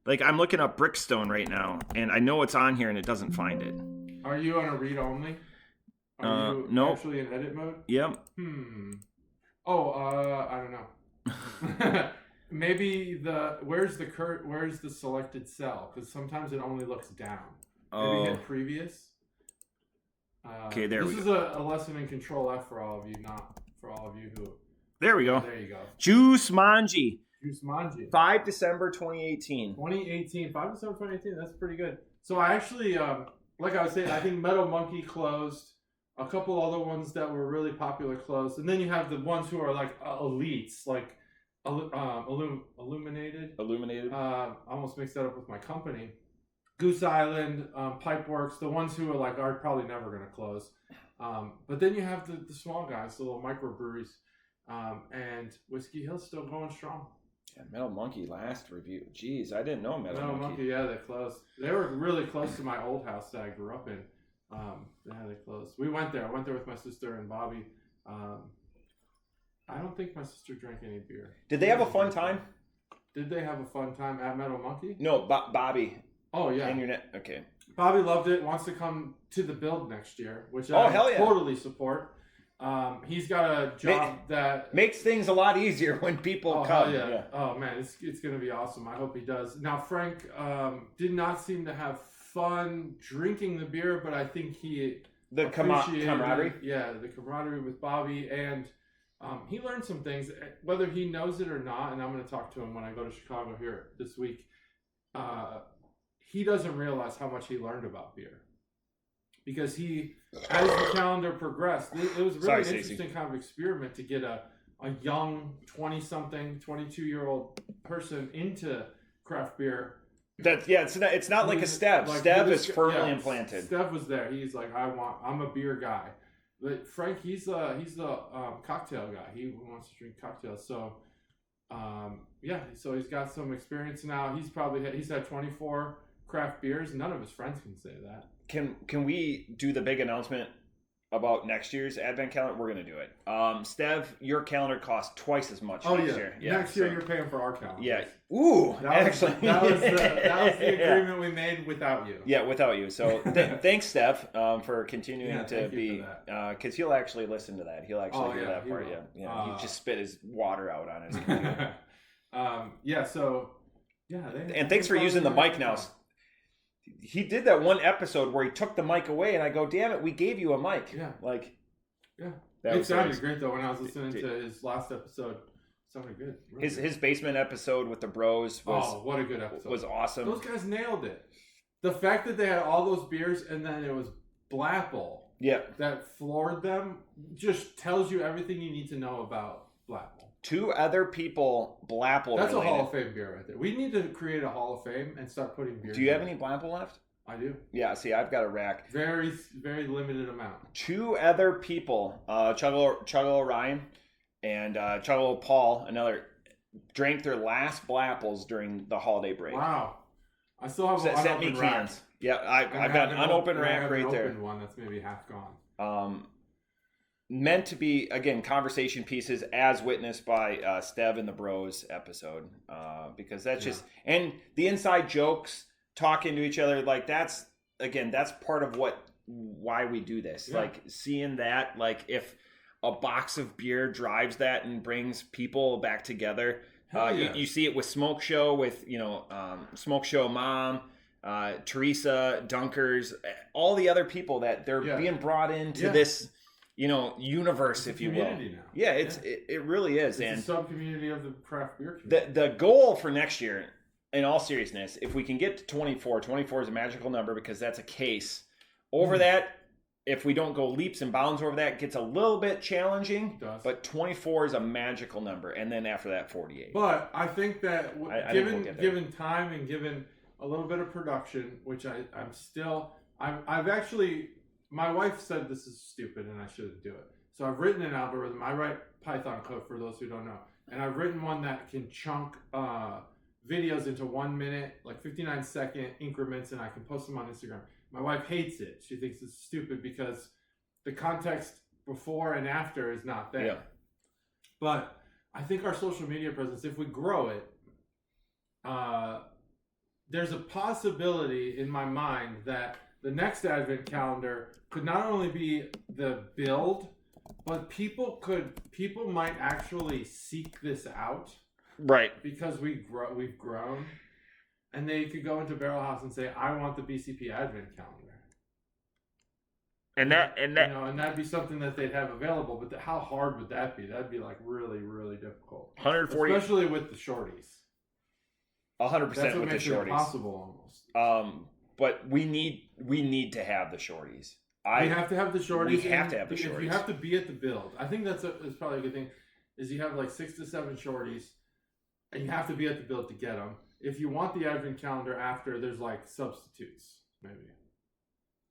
I'm looking up Brickstone right now, and I know it's on here, and it doesn't find it. Are you on a read only? Are you nope. actually in edit mode? Yep. Oh, I don't know. Maybe where's the selected cell? Because sometimes it only looks down. Maybe hit previous. Okay, there we go. This is a lesson in Control F for all of you, not for all of you who. There we go. There you go. Juice Manji. 5 December 2018. 5 December 2018. That's pretty good. So I actually, like I was saying, I think Metal Monkey closed. A couple other ones that were really popular closed, and then you have the ones who are like elites, like Illuminated. Almost mixed that up with my company. Goose Island, Pipeworks, the ones who are probably never going to close. But then you have the small guys, the little microbreweries, and Whiskey Hill's still going strong. Yeah, Metal Monkey last review. Jeez, I didn't know Metal Monkey. Yeah, they closed. They were really close to my old house that I grew up in. They closed. We went there. I went there with my sister and Bobby. I don't think my sister drank any beer. Did they have a fun time? Did they have a fun time at Metal Monkey? No, Bobby. Oh, yeah. Internet. Okay. Bobby loved it. Wants to come to the build next year, which hell yeah. Totally support. He's got a job that makes things a lot easier when people come. Yeah. Oh man, it's going to be awesome. I hope he does. Now Frank did not seem to have fun drinking the beer, but I think he camaraderie. Yeah, the camaraderie with Bobby, and he learned some things, whether he knows it or not. And I'm going to talk to him when I go to Chicago here this week. He doesn't realize how much he learned about beer. Because as the calendar progressed, it was really an interesting kind of experiment to get a young 20-something, 22-year-old person into craft beer. It's not like a Stev. Stev is firmly implanted. Stev was there. He's like, I'm a beer guy. But Frank, he's the cocktail guy. He wants to drink cocktails. So, so he's got some experience now. He's had 24 craft beers. None of his friends can say that. Can we do the big announcement about next year's advent calendar? We're going to do it. Stev, your calendar costs twice as much next year. Yeah, next year you're paying for our calendar. Yeah. Ooh, that was the agreement we made without you. Yeah, without you. So thanks, Stev, for continuing to be, because he'll actually listen to that. He'll actually hear that part. He just spit his water out on his computer. And thanks for using the mic now. He did that one episode where he took the mic away, and I go, "Damn it, we gave you a mic." Yeah, it sounded great though when I was listening to his last episode. It sounded good. Really his basement episode with the bros was what a good episode. Was awesome. Those guys nailed it. The fact that they had all those beers and then it was Blapple. Yeah, that floored them just tells you everything you need to know about Blapple. Two other people Blapple That's related. A Hall of Fame beer right there. We need to create a Hall of Fame and start putting beer. Do you have any Blapple left? I do. Yeah, see, I've got a rack. Very, very limited amount. Two other people, Chuggalo Ryan and Chuggalo Paul, drank their last Blapples during the holiday break. Wow. I still have an unopened rack. Cans. Yeah, I've got an unopened rack right there. One that's maybe half gone. Meant to be, again, conversation pieces as witnessed by Stev and the Bros episode. Because that's just, and the inside jokes, talking to each other, like that's part of why we do this. Yeah. Like seeing that, like if a box of beer drives that and brings people back together, You see it with Smoke Show, with Smoke Show Mom, Teresa, Dunkers, all the other people that they're being brought into this, universe, if you will. Now. Yeah, it really is. It's and a sub-community of the craft beer community. The goal for next year, in all seriousness, if we can get to 24 is a magical number because that's a case. Over that, if we don't go leaps and bounds over that, it gets a little bit challenging. But 24 is a magical number, and then after that, 48. But I think that given time and given a little bit of production, which I've actually, my wife said this is stupid and I shouldn't do it. So I've written an algorithm. I write Python code for those who don't know, and I've written one that can chunk videos into 1 minute, like 59-second increments, and I can post them on Instagram. My wife hates it. She thinks it's stupid because the context before and after is not there. Yeah. But I think our social media presence, if we grow it, there's a possibility in my mind that the next advent calendar could not only be the build, but people might actually seek this out. Right. Because we've grown. And they could go into Barrel House and say, I want the BCP Advent calendar. And that'd be something that they'd have available, but how hard would that be? That'd be like really, really difficult. 140, especially with the shorties. 100% That's what with makes the shorties. It impossible almost. But we need to have the shorties. We have to have the shorties. We have to have the shorties. If you have to be at the build, I think that's probably a good thing. Is you have like 6 to 7 shorties, and you have to be at the build to get them. If you want the advent calendar after, there's like substitutes, maybe.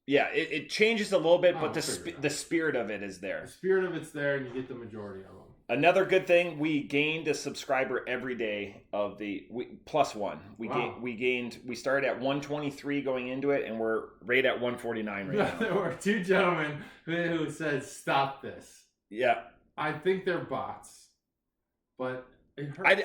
Yeah, it changes a little bit, but the spirit of it is there. The spirit of it's there, and you get the majority of them. Another good thing, we gained a subscriber every day of plus one. We started at 123 going into it, and we're right at 149 right now. There were 2 gentlemen who said, "Stop this." Yeah, I think they're bots, but it hurts.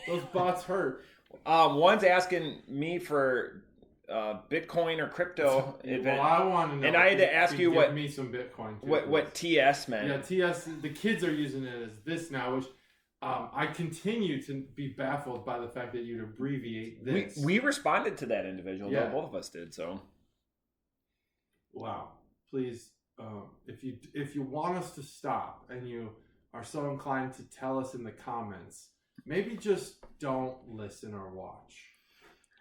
Those bots hurt. One's asking me for Bitcoin or crypto. Well, I want to know. And I had to ask you give me some Bitcoin. Too, what TS meant. Yeah, TS. The kids are using it as this now, which I continue to be baffled by the fact that you'd abbreviate this. We responded to that individual. Yeah. Though, both of us did. So. Wow. Please, if you want us to stop and you are so inclined to tell us in the comments, maybe just don't listen or watch.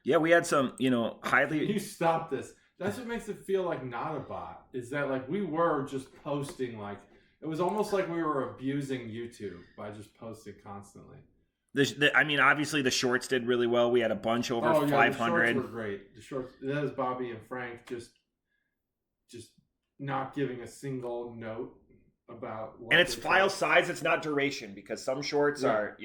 Yeah, we had some, highly... You stop this. That's what makes it feel like not a bot, is that like we were just posting, like, it was almost like we were abusing YouTube by just posting constantly. Obviously the shorts did really well. We had a bunch over 500. The shorts were great. The shorts, that is Bobby and Frank just not giving a single note about what. And it's file size, it's not duration, because some shorts are,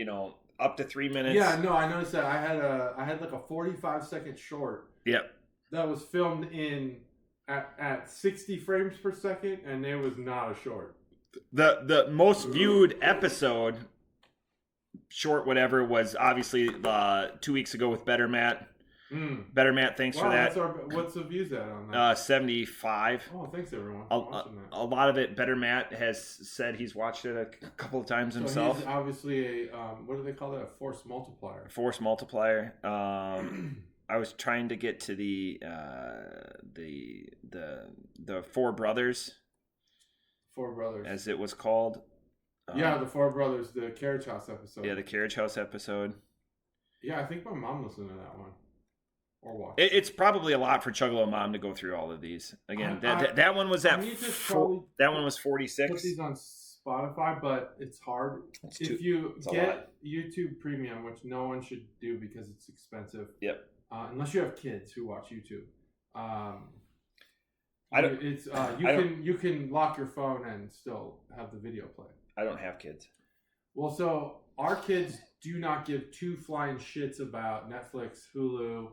up to 3 minutes. Yeah, no, I noticed that. I had like a 45-second short. Yep. That was filmed at 60 frames per second, and it was not a short. The most viewed episode, short whatever, was obviously 2 weeks ago with Better Matt. Better Matt, thanks for that. What's the views at on that? 75. Oh, thanks everyone. A lot of it, Better Matt has said he's watched it a couple of times himself. He's obviously a what do they call that? A force multiplier. Force multiplier. I was trying to get to the Four Brothers. Four Brothers, as it was called. The Four Brothers, the Carriage House episode. Yeah, the Carriage House episode. Yeah, I think my mom listened to that one. Or watch. It's probably a lot for Chuggalo Mom to go through all of these. Again, that one was that one was 46. Put these on Spotify, but it's hard. If you get YouTube Premium, which no one should do because it's expensive. Yep. Unless you have kids who watch YouTube. You can lock your phone and still have the video play. I don't have kids. Well, so our kids do not give 2 flying shits about Netflix, Hulu,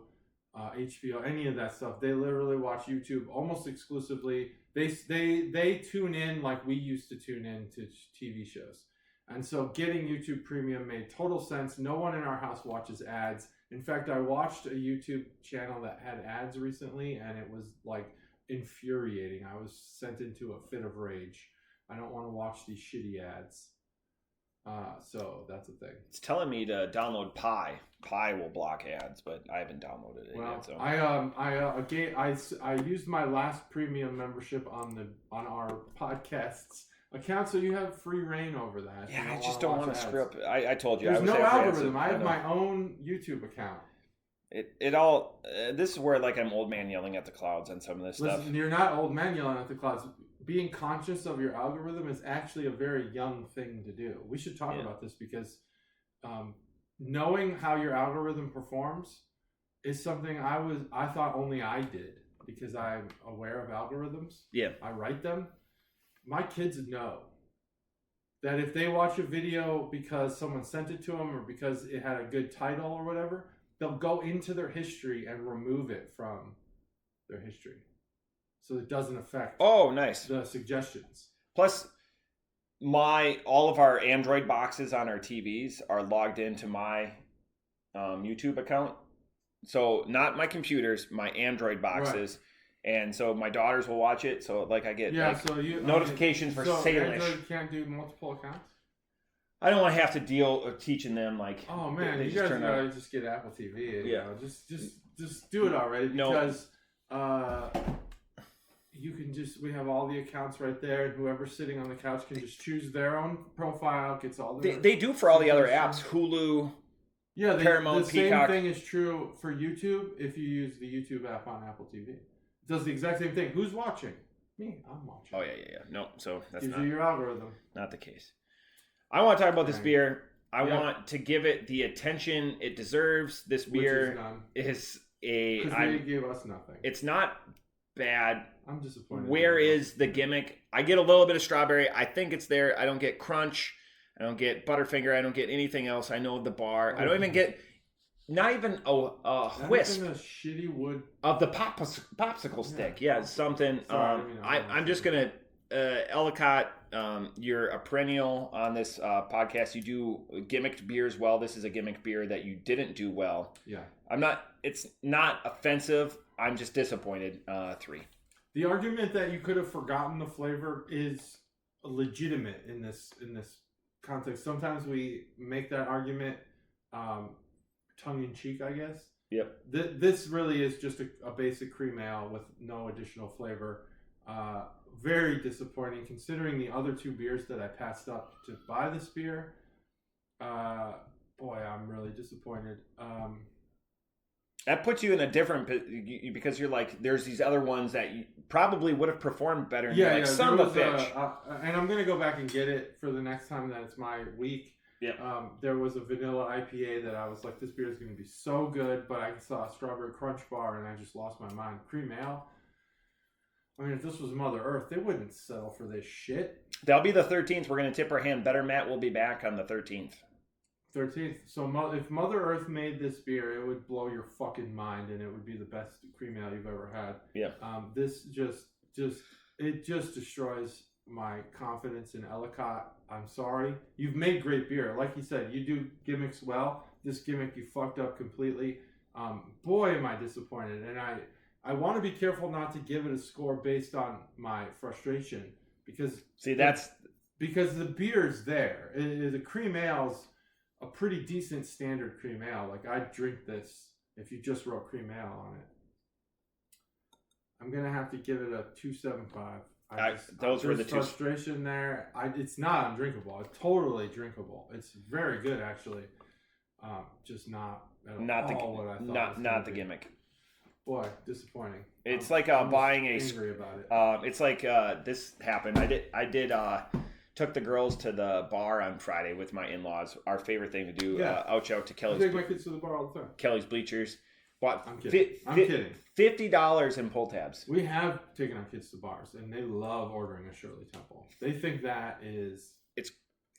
HBO, any of that stuff. They literally watch YouTube almost exclusively. They tune in like we used to tune in to TV shows. And so getting YouTube Premium made total sense. No one in our house watches ads. In fact, I watched a YouTube channel that had ads recently, and it was like infuriating. I was sent into a fit of rage. I don't want to watch these shitty ads. So that's a thing. It's telling me to download Pi. Pi will block ads, but I haven't downloaded it yet. So I used my last premium membership on our podcasts account, so you have free reign over that. Yeah, I just don't want to screw up. I told you. There's no algorithm. I have know. my own YouTube account. It all. This is where I'm old man yelling at the clouds on some of this stuff. Listen, you're not old man yelling at the clouds. Being conscious of your algorithm is actually a very young thing to do. We should talk about this because knowing how your algorithm performs is something I thought only I did because I'm aware of algorithms. Yeah. I write them. My kids know that if they watch a video because someone sent it to them or because it had a good title or whatever, they'll go into their history and remove it from their history. So it doesn't affect nice. the suggestions. Plus, all of our Android boxes on our TVs are logged into my YouTube account. So not my computers, my Android boxes. Right. And so my daughters will watch it. So I get notifications for Salish. Android can't do multiple accounts? I don't want to have to deal teaching them oh man, you guys gotta just get Apple TV. You know, just do it already because you can we have all the accounts right there, and whoever's sitting on the couch can just choose their own profile, gets all the. They do for all the other apps, Hulu, Paramount, the Peacock. The same thing is true for YouTube if you use the YouTube app on Apple TV. It does the exact same thing. Who's watching? Me, I'm watching. Oh yeah. No, so that's gives you your algorithm. Not the case. I want to talk about this beer. I want to give it the attention it deserves. This beer is a. Because they gave us nothing. It's not bad. I'm disappointed. Where is the gimmick? I get a little bit of strawberry. I think it's there. I don't get crunch. I don't get Butterfinger. I don't get anything else. I know the bar. I don't even get. Not even a wisp. A shitty wood of the popsicle stick. Yeah, something. Sorry, I'm just gonna. Ellicott, you're a perennial on this podcast. You do gimmicked beers well. This is a gimmick beer that you didn't do well. Yeah. It's not offensive. I'm just disappointed. 3. The argument that you could have forgotten the flavor is legitimate in this context. Sometimes we make that argument tongue in cheek, I guess. Yep. This really is just a basic cream ale with no additional flavor. Very disappointing considering the other 2 beers that I passed up to buy this beer. Boy, I'm really disappointed. That puts you in a different because you're there's these other ones that you probably would have performed better. And son of a bitch. And I'm gonna go back and get it for the next time that it's my week. Yeah. There was a vanilla IPA that I was like, this beer is gonna be so good, but I saw a strawberry crunch bar and I just lost my mind. Cream ale. I mean, if this was Mother Earth, they wouldn't settle for this shit. That'll be the 13th. We're going to tip our hand. Better Matt will be back on the 13th. 13th. So if Mother Earth made this beer, it would blow your fucking mind, and it would be the best cream ale you've ever had. Yeah. This just destroys my confidence in Ellicott. I'm sorry. You've made great beer. Like you said, you do gimmicks well. This gimmick you fucked up completely. Boy, am I disappointed. And I want to be careful not to give it a score based on my frustration because the beer's there. The cream ale's a pretty decent standard cream ale. I'd drink this if you just wrote cream ale on it. I'm gonna have to give it a 2.75. Those were the two. Frustration there. It's not undrinkable. It's totally drinkable. It's very good actually. Just not at all what I thought. Not the gimmick. Boy, disappointing. It's like buying a. Angry about it. It's like this happened. I did took the girls to the bar on Friday with my in-laws. Our favorite thing to do. Out to Kelly's. I take my kids to the bar all the time. Kelly's Bleachers. I'm kidding. I'm kidding. $50 in pull tabs. We have taken our kids to bars, and they love ordering a Shirley Temple. They think that is.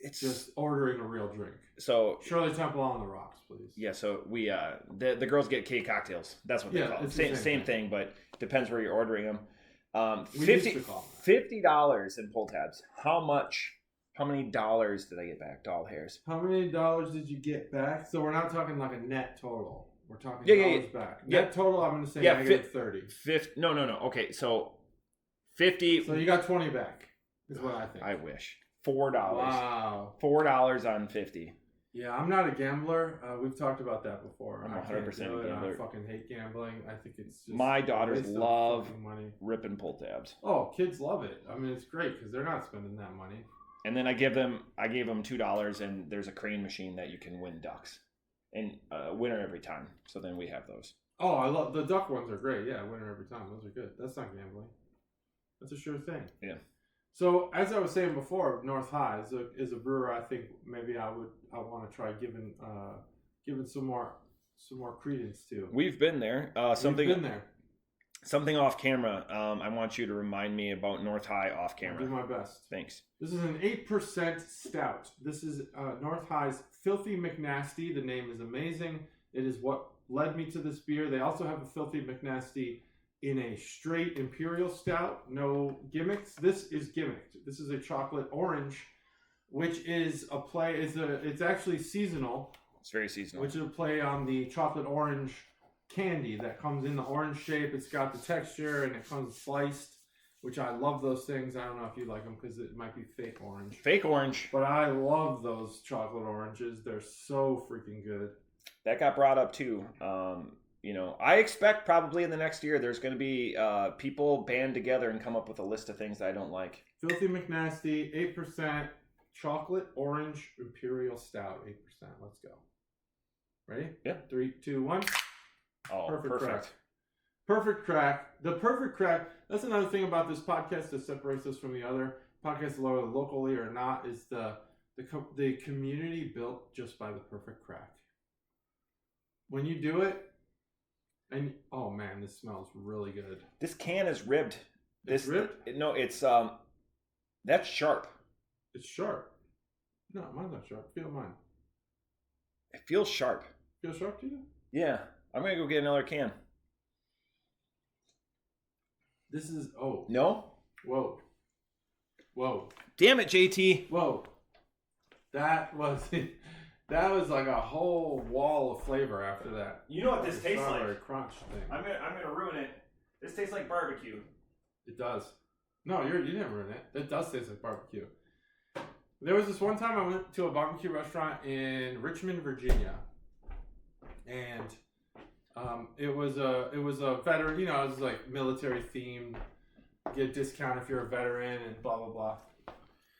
It's just ordering a real drink. So Shirley Temple on the rocks, please. Yeah, so we the girls get K cocktails. That's what they call it. Same thing, but depends where you're ordering them. $50 in pull tabs. How many dollars did I get back? Doll hairs. How many dollars did you get back? So we're not talking like a net total. We're talking dollars back. Net total, I'm going to say negative 30. No. Okay, so 50. So you got 20 back, is what I think. I wish. $4. Wow. $4 on 50. Yeah, I'm not a gambler. We've talked about that before. I'm 100% a gambler. I fucking hate gambling. I think it's just my daughters love money. rip and pull tabs. Oh, kids love it. I mean, it's great because they're not spending that money. And then I gave them $2, and there's a crane machine that you can win ducks, and winner every time. So then we have those. Oh, I love the duck ones. Are great. Yeah, winner every time. Those are good. That's not gambling. That's a sure thing. Yeah. So as I was saying before, North High is a brewer. I think maybe I want to try giving some more credence to. We've been there. We've been there. Something off camera. I want you to remind me about North High off camera. I'll do my best. Thanks. This is an 8% stout. This is North High's Filthy McNasty. The name is amazing. It is what led me to this beer. They also have a Filthy McNasty in a straight imperial stout. No gimmicks. This is gimmicked. This is a chocolate orange, which is a play. It's actually seasonal. It's very seasonal. Which is a play on the chocolate orange candy that comes in the orange shape. It's got the texture and it comes sliced, which I love those things. I don't know if you like them because it might be fake orange. Fake orange. But I love those chocolate oranges. They're so freaking good. That got brought up too. I expect probably in the next year there's going to be people band together and come up with a list of things I don't like. Filthy McNasty, 8% chocolate orange imperial stout, 8%. Let's go. Ready? Yeah. 3, 2, 1. Oh, perfect. Crack. Perfect crack. The perfect crack. That's another thing about this podcast that separates us from the other podcasts, locally or not, is the community built just by the perfect crack. When you do it, and oh man, this smells really good. This can is ribbed. It's ribbed? No, it's that's sharp. It's sharp. No, mine's not sharp. Feel mine. It feels sharp. Feel sharp to you? Yeah. I'm gonna go get another can. This is No? Whoa. Damn it, JT. Whoa. That was like a whole wall of flavor after that. You know what this tastes strawberry like? Crunch thing. I'm gonna ruin it. This tastes like barbecue. It does. No, you didn't ruin it. It does taste like barbecue. There was this one time I went to a barbecue restaurant in Richmond, Virginia, and it was a veteran. It was like military themed. Get a discount if you're a veteran and blah blah blah.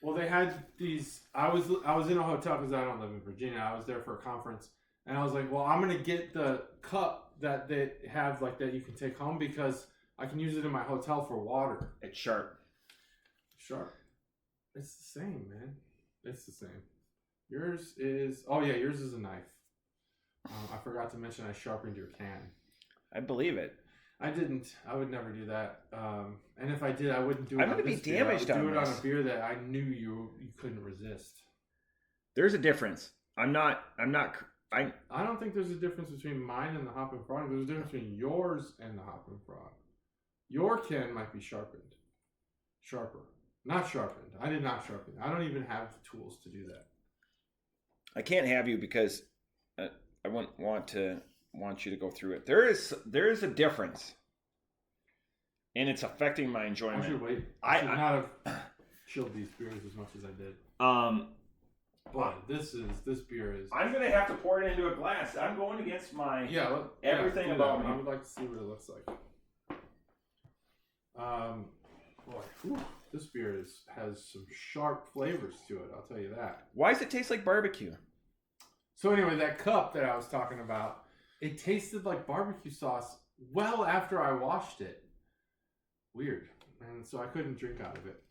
Well, they had these. I was in a hotel because I don't live in Virginia. I was there for a conference, and I was like, well, I'm gonna get the cup that they have like that you can take home because I can use it in my hotel for water. It's sharp. Sharp. It's the same, man. It's the same. Yours is yours is a knife. I forgot to mention I sharpened your can. I believe it. I didn't. I would never do that. And if I did, I wouldn't do it. I'm going to be damaged on this. I would do it this. on a beer that I knew you couldn't resist. There's a difference. I don't think there's a difference between mine and the Hop and Frog. There's a difference between yours and the Hop and Frog. Your can might be sharpened. Sharper. Not sharpened. I did not sharpen. I don't even have the tools to do that. I can't have you because I want you to go through it. There is a difference, and it's affecting my enjoyment. I should wait. I should not have chilled these beers as much as I did. But this beer is. I'm gonna have to pour it into a glass. I'm going against my everything about me. I would like to see what it looks like. Boy, this beer has some sharp flavors to it. I'll tell you that. Why does it taste like barbecue? So anyway, that cup that I was talking about, it tasted like barbecue sauce well after I washed it. Weird, and so I couldn't drink out of it.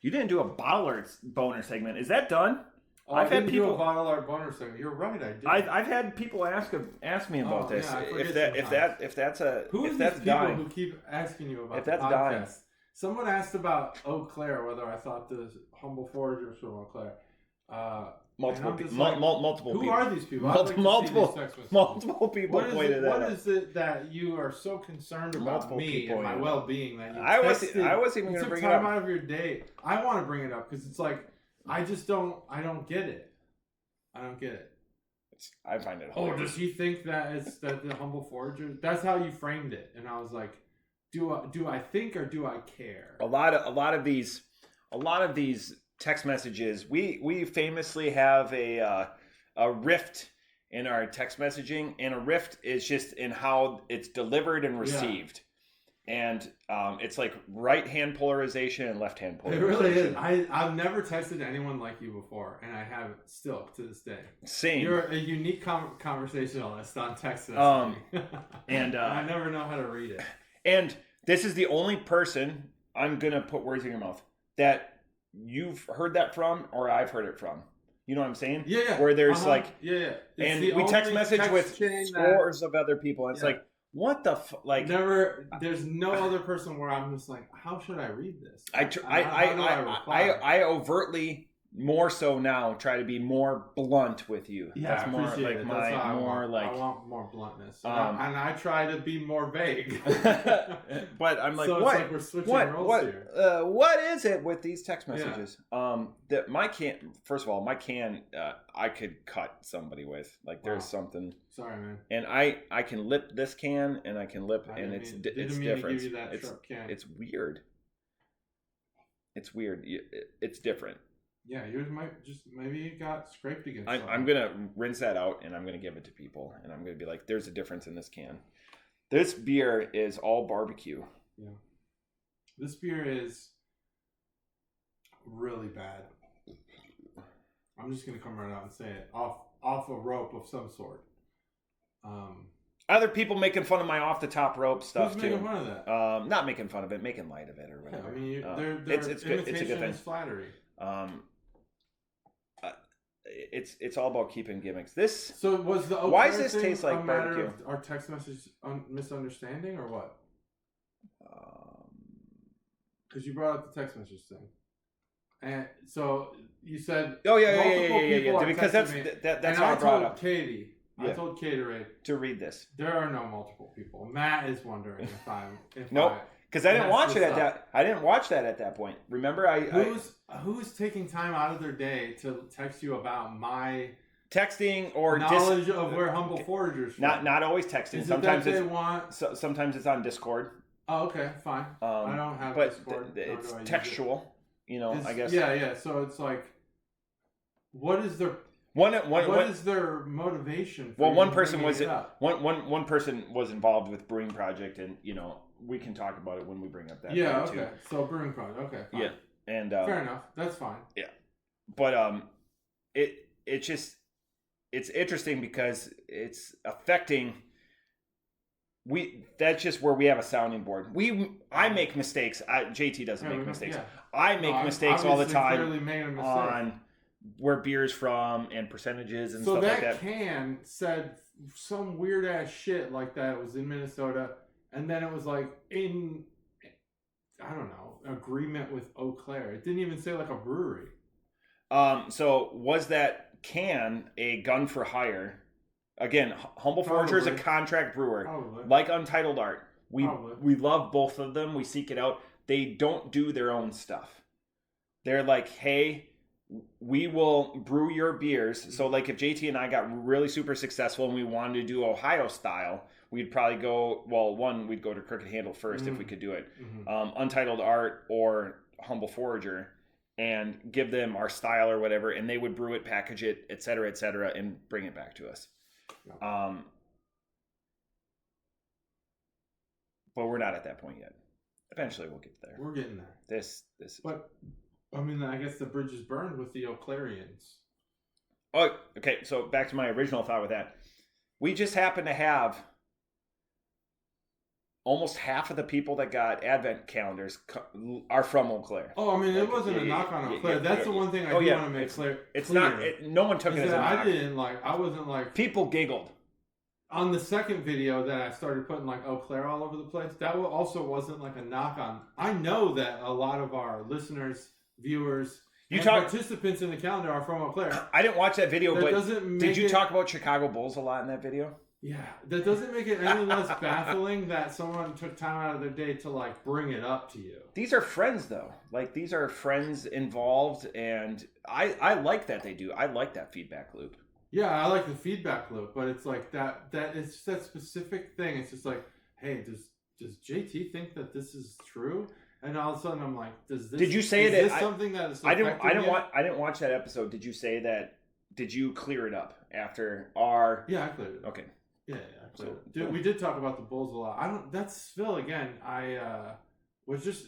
You didn't do a bottle boner segment. Is that done? Oh, I've had people do a bottle art boner segment. You're right, I did. I've had people ask me about this. Yeah, if that's people dying. who keep asking you about if the that's podcast? dying. Someone asked about Eau Claire, whether I thought the humble foragers from Eau Claire. Multiple people. Who are these people? Multiple people pointed that out. What is it that you are so concerned about me and my well-being that you I wasn't even going to bring it up. Time out of your day. I want to bring it up because it's like I don't get it. I don't get it. I find it. Oh, does he think that it's that the humble forager? That's how you framed it, and I was like, do I think or do I care? A lot of these text messages. We famously have a rift in our text messaging, and a rift is just in how it's delivered and received. And it's like right-hand polarization and left-hand polarization. It really is. I've never texted anyone like you before, and I have still to this day. Same. You're a unique conversationalist on text messaging. And I never know how to read it. And this is the only person, I'm going to put words in your mouth, that you've heard that from or I've heard it from. You know what I'm saying? Yeah. Where there's like... Yeah. And we text message with scores of other people, and it's like, what the like? Never. There's no other person where I'm just like, how should I read this? I overtly more so now try to be more blunt with you. Yeah, that's more like it. my I want more bluntness, and I try to be more vague. But I'm like, so what? It's like we're switching roles here. What is it with these text messages? That my can. First of all, my can. I could cut somebody with. Like, there's something. Sorry, man. And I can lip this can, and I can lip, and it's different. To give you that can. It's weird. It's weird. It's different. Yeah, yours might just maybe it got scraped against. I'm gonna rinse that out, and I'm gonna give it to people, and I'm gonna be like, "There's a difference in this can. This beer is all barbecue." Yeah, this beer is really bad. I'm just gonna come right out and say it off a rope of some sort. Other people making fun of my off the top rope stuff Who's too. Making fun of that? Not making fun of it, making light of it or whatever. Yeah, I mean, it's good. It's a good thing. Is flattery. It's all about keeping gimmicks. So was the why does this taste like barbecue? Of our text message misunderstanding or what? Because you brought up the text message thing, and so you said, yeah. Because that's how I brought up. Katie. I told Caterade to read this. There are no multiple people. Matt is wondering if I'm. Nope. Because I didn't watch it at that. I didn't watch that at that point. Remember, who's taking time out of their day to text you about my texting or knowledge of where Humble Foragers from? Not always texting. Is sometimes it that they want. Sometimes it's on Discord. Oh, okay, fine. I don't have Discord. It's textual. I guess. Yeah. So it's like, what is their what is their motivation? For one person was one person was involved with Brewing Project, and we can talk about it when we bring up that. Yeah. Okay. Too. So Brewing Project. Okay. Fine. Yeah. And fair enough. That's fine. Yeah. But it's interesting because it's affecting. That's just where we have a sounding board. I make mistakes. JT doesn't make mistakes. Yeah. I make mistakes all the time on where beer's from and percentages and stuff like that. So that can said some weird ass shit like that. It was in Minnesota, and then it was like in, I don't know, agreement with Eau Claire. It didn't even say like a brewery. So was that can a gun for hire? Again, Humble Forager is a contract brewer. Probably. Like Untitled Art. We love both of them. We seek it out. They don't do their own stuff. They're like, hey, we will brew your beers. So like if JT and I got really super successful and we wanted to do Ohio style, we'd probably go, we'd go to Crooked Handle first if we could do it. Untitled Art or Humble Forager, and give them our style or whatever, and they would brew it, package it, et cetera, and bring it back to us. But we're not at that point yet. Eventually we'll get there. We're getting there. This But I mean, I guess the bridge is burned with the Eau Clairians. Oh, okay. So back to my original thought with that. We just happen to have almost half of the people that got Advent calendars are from Eau Claire. Oh, I mean, it wasn't a knock on Eau Claire. That's the one thing I do want to make clear. It's not. No one took it as a knock. I wasn't like. People giggled. On the second video that I started putting like Eau Claire all over the place, that also wasn't like a knock on. I know that a lot of our listeners, viewers, participants in the calendar are from Eau Claire. I didn't watch that video, but did you talk about Chicago Bulls a lot in that video? Yeah, that doesn't make it any less baffling that someone took time out of their day to like bring it up to you. These are friends though. Like these are friends involved, and I like that they do. I like that feedback loop. Yeah, I like the feedback loop, but it's like that it's that specific thing. It's just like, hey, does JT think that this is true? And all of a sudden, I'm like, "Does this? Did you say is that? This something that is? I didn't watch that episode. Did you say that? Did you clear it up after our? Yeah, I cleared it. Okay. Yeah, I cleared it. Dude, we did talk about the Bulls a lot. That's Phil again. I was just,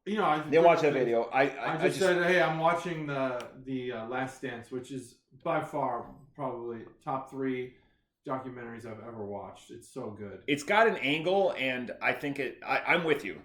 I didn't watch that video. I just said, hey, I'm watching the Last Dance, which is by far probably top 3 documentaries I've ever watched. It's so good. It's got an angle, and I think I'm with you,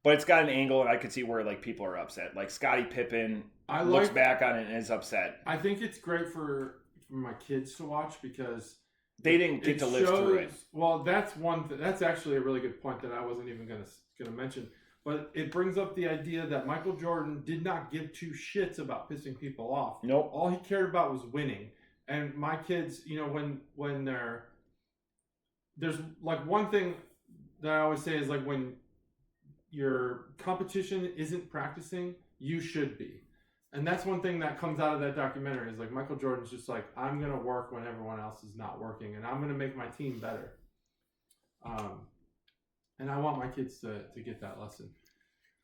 but it's got an angle, and I could see where like people are upset. Like Scottie Pippen looks back on it and is upset. I think it's great for my kids to watch because they didn't get to live through it. Well, that's one. That's actually a really good point that I wasn't even gonna mention. But it brings up the idea that Michael Jordan did not give 2 shits about pissing people off. Nope. All he cared about was winning. And my kids, when there's like one thing that I always say is like when your competition isn't practicing, you should be. And that's one thing that comes out of that documentary is like Michael Jordan's just like, I'm going to work when everyone else is not working and I'm going to make my team better. And I want my kids to get that lesson.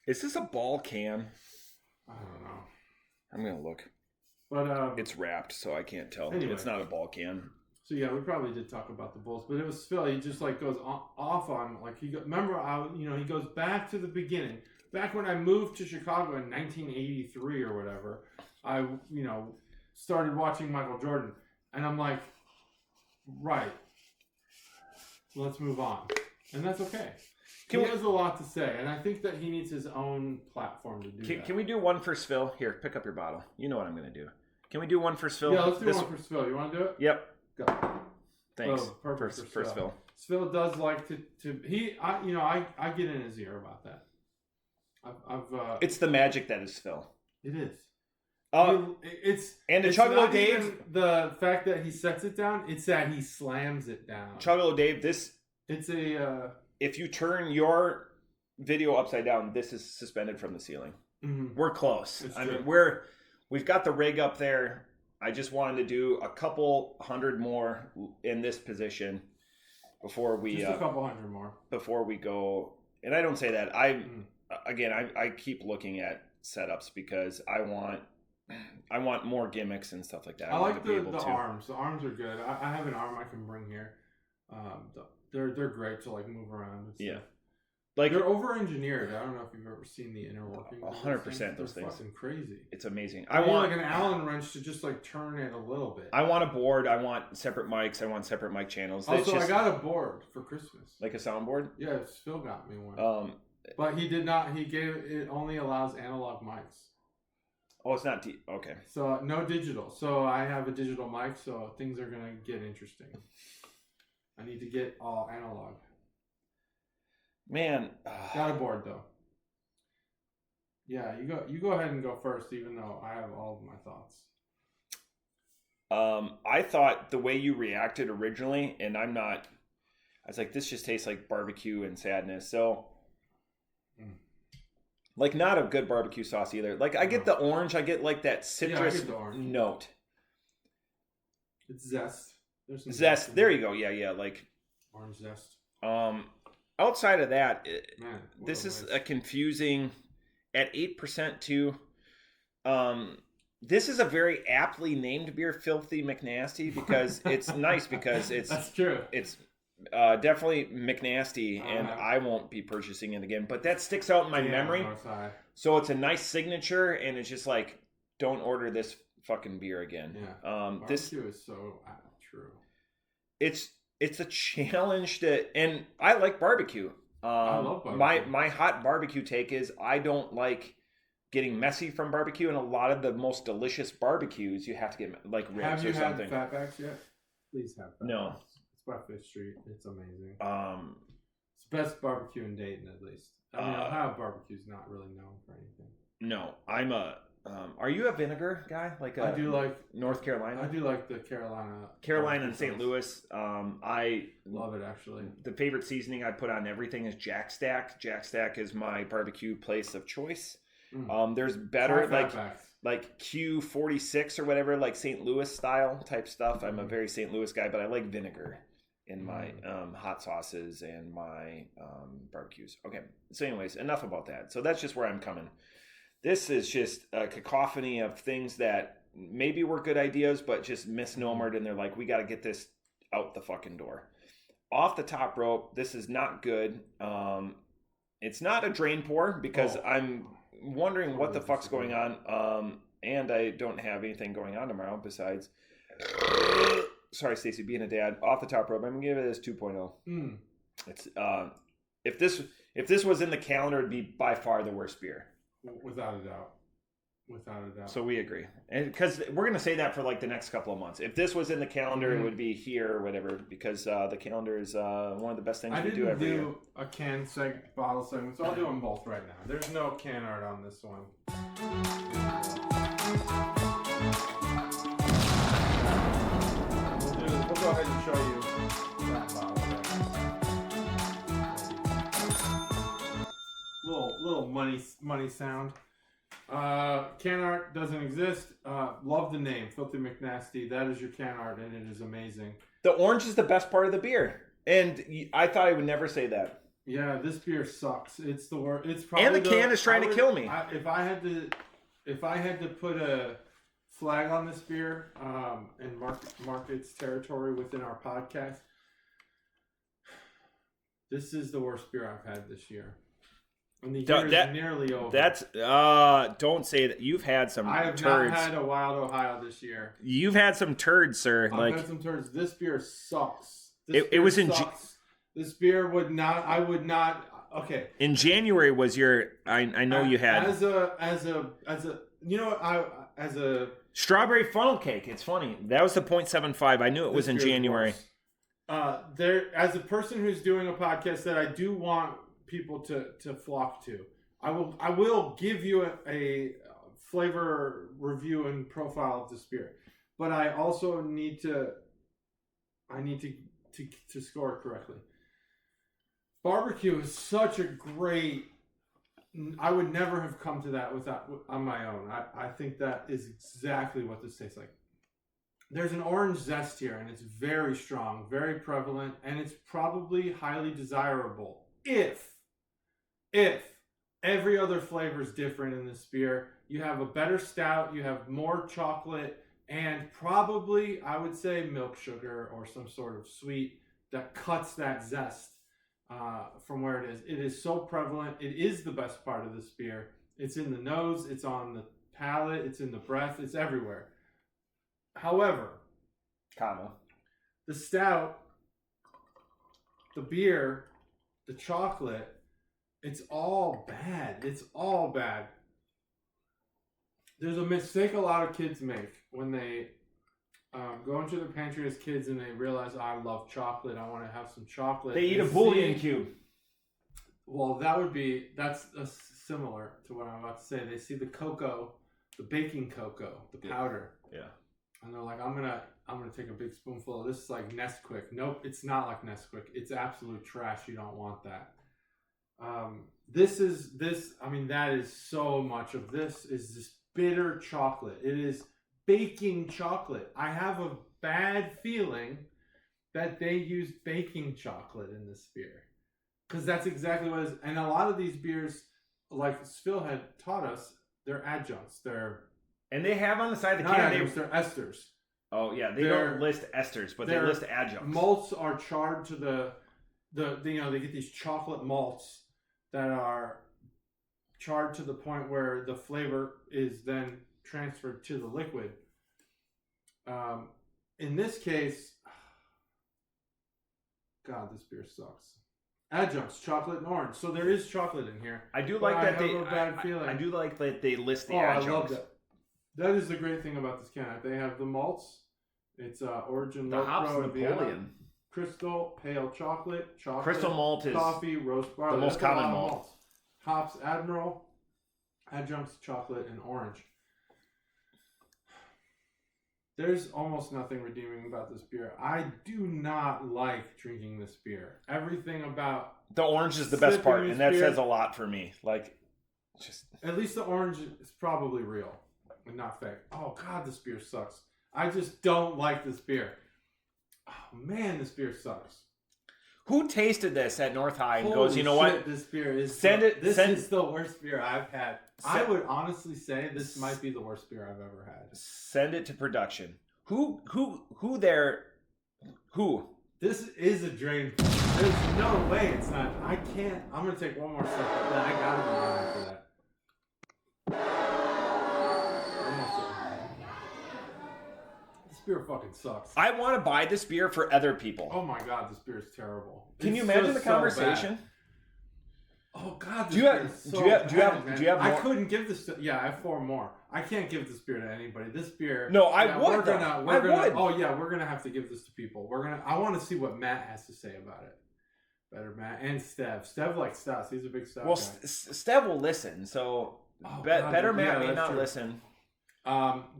Is this a ball can? I don't know. I'm going to look. But it's wrapped, so I can't tell. Anyway. It's not a ball can. So yeah, we probably did talk about the Bulls, but it was Phil. He just like goes off on like he goes back to the beginning, back when I moved to Chicago in 1983 or whatever. I started watching Michael Jordan, and I'm like, right, let's move on, and that's okay. He has a lot to say, and I think that he needs his own platform to do that. Can we do one for Phil? Here, pick up your bottle. You know what I'm going to do. Can we do one for Phil? Yeah, let's do one for Phil. You want to do it? Yep. Go. Thanks. Oh, perfect for Phil. Phil does like I get in his ear about that. It's the magic that is Phil. It is. It's Chuggalo Dave. The fact that he sets it down, it's that he slams it down. Chuggalo Dave, if you turn your video upside down, this is suspended from the ceiling. Mm-hmm. We're close. It's I true. mean, we've got the rig up there. I just wanted to do a couple hundred more in this position before we just a couple hundred more before we go. And I don't say that. I keep looking at setups because I want more gimmicks and stuff like that. I like the arms. The arms are good. I have an arm I can bring here. They're great to like move around and stuff. Yeah. Like they're over-engineered. I don't know if you've ever seen the inner workings. 100% those things. Fucking crazy. It's amazing. I want like an Allen wrench to just like turn it a little bit. I want a board. I want separate mics. I want separate mic channels. Also, I got a board for Christmas. Like a soundboard? Yeah, Phil got me one. But he did not. It only allows analog mics. Oh, it's not okay. So no digital. So I have a digital mic. So things are gonna get interesting. I need to get all analog. Man, got a board though. Yeah, you go ahead and go first, even though I have all of my thoughts. I thought the way you reacted originally, and I was like, this just tastes like barbecue and sadness. So, like, not a good barbecue sauce either. Like, I get the orange, I get like that citrus note. It's zest. There's some zest. There you go. Yeah, like orange zest. Outside of that, this is a confusing at 8% too. This is a very aptly named beer, Filthy McNasty, because it's nice because it's that's true. It's definitely McNasty, and I won't be purchasing it again. But that sticks out in my memory. So it's a nice signature, and it's just like, don't order this fucking beer again. Yeah. Barbecue is so true. It's a challenge and I like barbecue. I love barbecue. My hot barbecue take is I don't like getting messy from barbecue, and a lot of the most delicious barbecues you have to get like ribs or something. Have you had Fatbacks yet? Please have Fatbacks. No. It's by Fifth Street. It's amazing. It's the best barbecue in Dayton, at least. I mean, Ohio barbecue's not really known for anything. No, I'm a. Are you a vinegar guy? I do like North Carolina. I do like the Carolina and St. Louis. I love it actually. The favorite seasoning I put on everything is Jack Stack. Jack Stack is my barbecue place of choice. There's better like Q46 or whatever, like St. Louis style type stuff. I'm a very St. Louis guy, but I like vinegar. in my hot sauces and my barbecues. Okay, so anyways, enough about that. So that's just where I'm coming. This is just a cacophony of things that maybe were good ideas, but just misnomered, and they're like, we got to get this out the fucking door. Off the top rope, this is not good. It's not a drain pour because I'm wondering what the fuck's going on. And I don't have anything going on tomorrow besides... Sorry, Stacey, being a dad. Off the top rope, I'm gonna give it this 2.0. It's if this was in the calendar, it'd be by far the worst beer, without a doubt. Without a doubt. So we agree, and because we're gonna say that for like the next couple of months. If this was in the calendar, it would be here or whatever. Because the calendar is one of the best things we do every year. I didn't do a can bottle segment, so I'll do them both right now. There's no can art on this one. We'll go ahead and show you that bottle there. Little money sound. Can art doesn't exist. Love the name, Filthy McNasty. That is your can art, and it is amazing. The orange is the best part of the beer, and I thought I would never say that. Yeah, this beer sucks. It's the worst. It's probably and the can is trying to kill me. If I had to put a flag on this beer and mark its territory within our podcast, this is the worst beer I've had this year. And the year is nearly over. That's don't say that. You've had some turds. I have not had a Wild Ohio this year. You've had some turds, sir. I've had some turds. This beer sucks. It was in. This beer would not. I would not. Okay. In January was your. I know you had as a you know as a strawberry funnel cake. It's funny. That was the 0.75. I knew it was in January. There, as a person who's doing a podcast that I do want people to flock to, I will give you a flavor review and profile of this beer, but I also need to score it correctly. Barbecue is such a great. I would never have come to that on my own. I think that is exactly what this tastes like. There's an orange zest here, and it's very strong, very prevalent, and it's probably highly desirable if every other flavor is different in this beer. You have a better stout, you have more chocolate, and probably, I would say, milk sugar or some sort of sweet that cuts that zest from where it is. It is so prevalent. It is the best part of this beer. It's in the nose, it's on the palate, it's in the breath, it's everywhere. However, the stout, the beer, the chocolate, it's all bad. It's all bad. There's a mistake a lot of kids make when they go into their pantry as kids and they realize, I love chocolate, I want to have some chocolate. They eat a bouillon cube. Well, that's similar to what I'm about to say. They see the cocoa, the baking cocoa, the powder. Yeah. And they're like, I'm gonna take a big spoonful of this. Is like Nesquik. Nope, it's not like Nesquik. It's absolute trash. You don't want that. That is so much of this is this bitter chocolate. It is baking chocolate. I have a bad feeling that they use baking chocolate in this beer, because that's exactly what it is. And a lot of these beers, like Phil had taught us, they're adjuncts. And they have on the side of the can, they're esters. Oh yeah, they don't list esters, but they list adjuncts. Malts are charred to they get these chocolate malts that are charred to the point where the flavor is then transferred to the liquid. In this case, God, this beer sucks. Adjuncts, chocolate and orange. So there is chocolate in here. I do like that they. I do like that they list the adjuncts. I love that. That is the great thing about this can. They have the malts. It's Origin, the hops, Napoleon, Crystal, pale chocolate, Crystal malt is coffee, roast barley. The most common malt. Hops, Admiral, adjuncts, chocolate, and orange. There's almost nothing redeeming about this beer. I do not like drinking this beer. Everything about the orange is the best part, and that says a lot for me. At least the orange is probably real and not fake. Oh God, this beer sucks. I just don't like this beer. Oh man, this beer sucks. Who tasted this at North High and Holy goes, you know shit, what? This beer is This is the worst beer I've had. I would honestly say this might be the worst beer I've ever had. Send it to production. Who? This is a drain. There's no way it's not. I can't. I'm gonna take one more sip. I gotta be wrong for that. This beer fucking sucks. I want to buy this beer for other people. Oh my god, this beer is terrible. Can you imagine the conversation? Oh god, do you have more? I couldn't give this to, I have 4 more. I can't give this beer to anybody. This beer. No, I would. We're gonna. Oh yeah, we're gonna have to give this to people. I want to see what Matt has to say about it. Better Matt and Stev. Stev likes Stout. He's a big Stout guy. Stev will listen. So better Matt may not listen.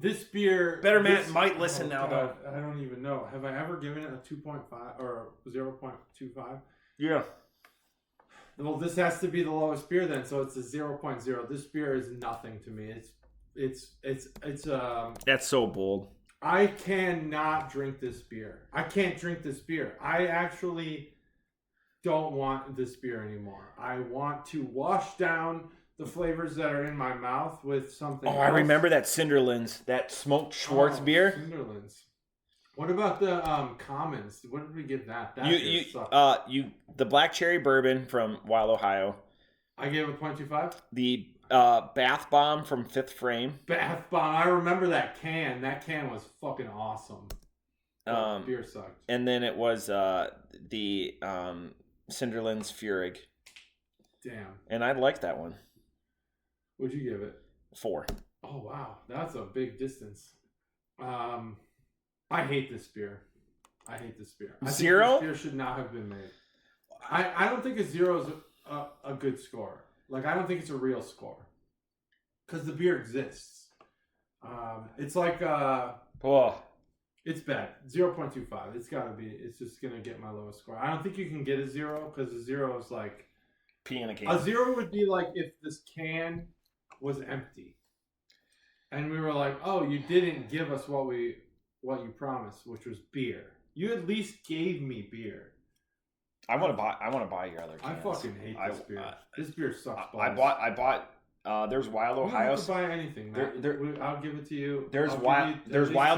This beer. Better Matt might listen now though. I don't even know. Have I ever given it a 2.5 or 0.25? Yeah. Well, this has to be the lowest beer then, so it's a 0.0. This beer is nothing to me. It's That's so bold. I cannot drink this beer. I can't drink this beer. I actually don't want this beer anymore. I want to wash down the flavors that are in my mouth with something else. I remember that Cinderlands, that smoked Schwartz beer. Cinderlands. What about the Commons? What did we give that? The black cherry bourbon from Wild, Ohio. I gave it 0.25. The Bath Bomb from Fifth Frame. Bath Bomb. I remember that can. That can was fucking awesome. Beer sucked. And then it was the Cinderlands Feurig. Damn. And I liked that one. What'd you give it? 4. Oh wow, that's a big distance. I hate this beer. I think 0? this beer should not have been made. I don't think a 0 is a good score. Like, I don't think it's a real score. Because the beer exists. It's like... It's bad. 0.25. It's got to be... It's just going to get my lowest score. I don't think you can get a 0, because a 0 is like... Pee in a can. A 0 would be like if this can was empty. And we were like, oh, you didn't give us what you promised, which was beer. You at least gave me beer. I want to buy your other cans. I fucking hate this beer. This beer sucks. I bought. There's Wild Ohio. You don't have to buy anything, Matt. I'll give it to you. There's Wild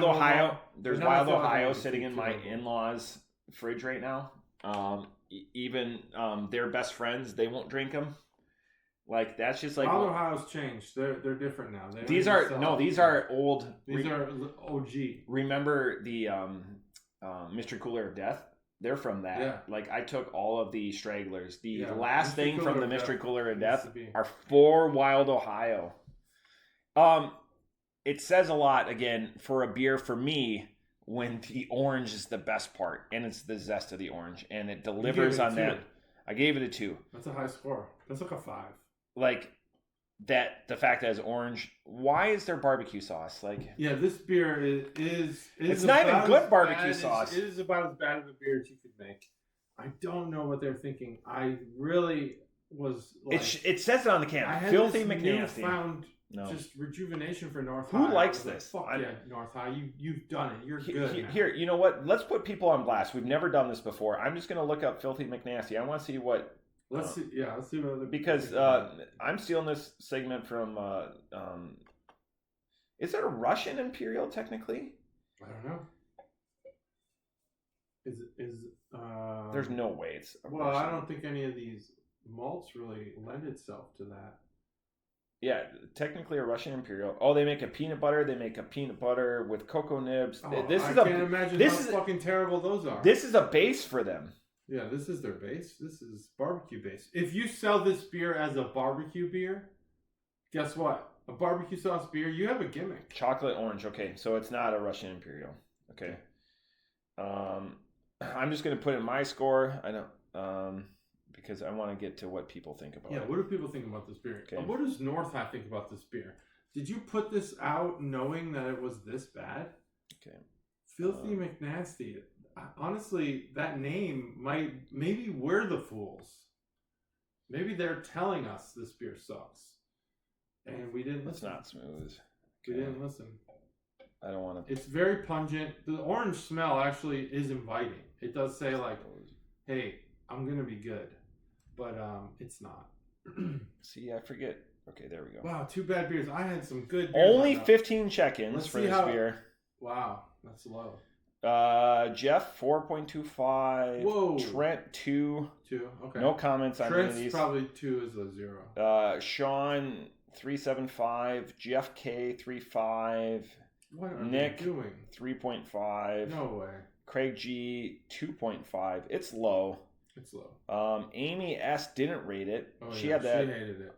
Ohio. There's Wild Ohio sitting in my in-laws' fridge right now. Even their best friends, they won't drink them. Like, that's just like Wild Ohio's changed. They're different now. These are old. These are OG. Remember the Mystery Cooler of Death? They're from that. Yeah. Like, I took all of the stragglers. The last thing from the Mystery Cooler of Death are 4 Wild Ohio. It says a lot, again, for a beer for me, when the orange is the best part, and it's the zest of the orange, and it delivers on that. I gave it a 2. That's a high score. That's like a 5. Like, that the fact that it's orange. Why is there barbecue sauce? Like, yeah, this beer is it's not even good barbecue sauce. It is about as bad of a beer as you could make. I don't know what they're thinking. I really was like, it says it on the can. Filthy McNasty. Found just rejuvenation for North High. Who likes this? Like, fuck yeah, North High. You've done it. You're good. Here, you know what? Let's put people on blast. We've never done this before. I'm just gonna look up Filthy McNasty. I want to see what. Let's see. Yeah, let's see what other. Because I'm stealing this segment from. Is it a Russian Imperial technically? I don't know. There's no way it's. Well, I don't think any of these malts really lend itself to that. Yeah, technically a Russian Imperial. Oh, they make a peanut butter. They make a peanut butter with cocoa nibs. I can't imagine how fucking terrible those are. This is a base for them. Yeah, this is their base. This is barbecue base. If you sell this beer as a barbecue beer, guess what? A barbecue sauce beer, you have a gimmick. Chocolate orange. Okay, so it's not a Russian Imperial. Okay. I'm just going to put in my score. I don't, because I want to get to what people think about it. Yeah, what do people think about this beer? Okay. What does North High think about this beer? Did you put this out knowing that it was this bad? Okay. Filthy McNasty. Honestly, that name maybe we're the fools. Maybe they're telling us this beer sucks. And we didn't listen. It's not smooth. We didn't listen. I don't want to. It's very pungent. The orange smell actually is inviting. It does say like, "Hey, I'm gonna be good," but it's not. See, I forget. Okay, there we go. Wow, 2 bad beers. I had some good beers. Only 15 check-ins for this beer. Wow, that's low. Jeff 4.25. Whoa. Trent 2. 2. Okay. No comments on any of these. Probably 2 is a 0. Sean 3.75. Jeff K 3.5. What are Nick you doing? 3.5. No way. Craig G 2.5. It's low. It's low. Amy S didn't rate it. Oh, She yeah, had that. She hated it.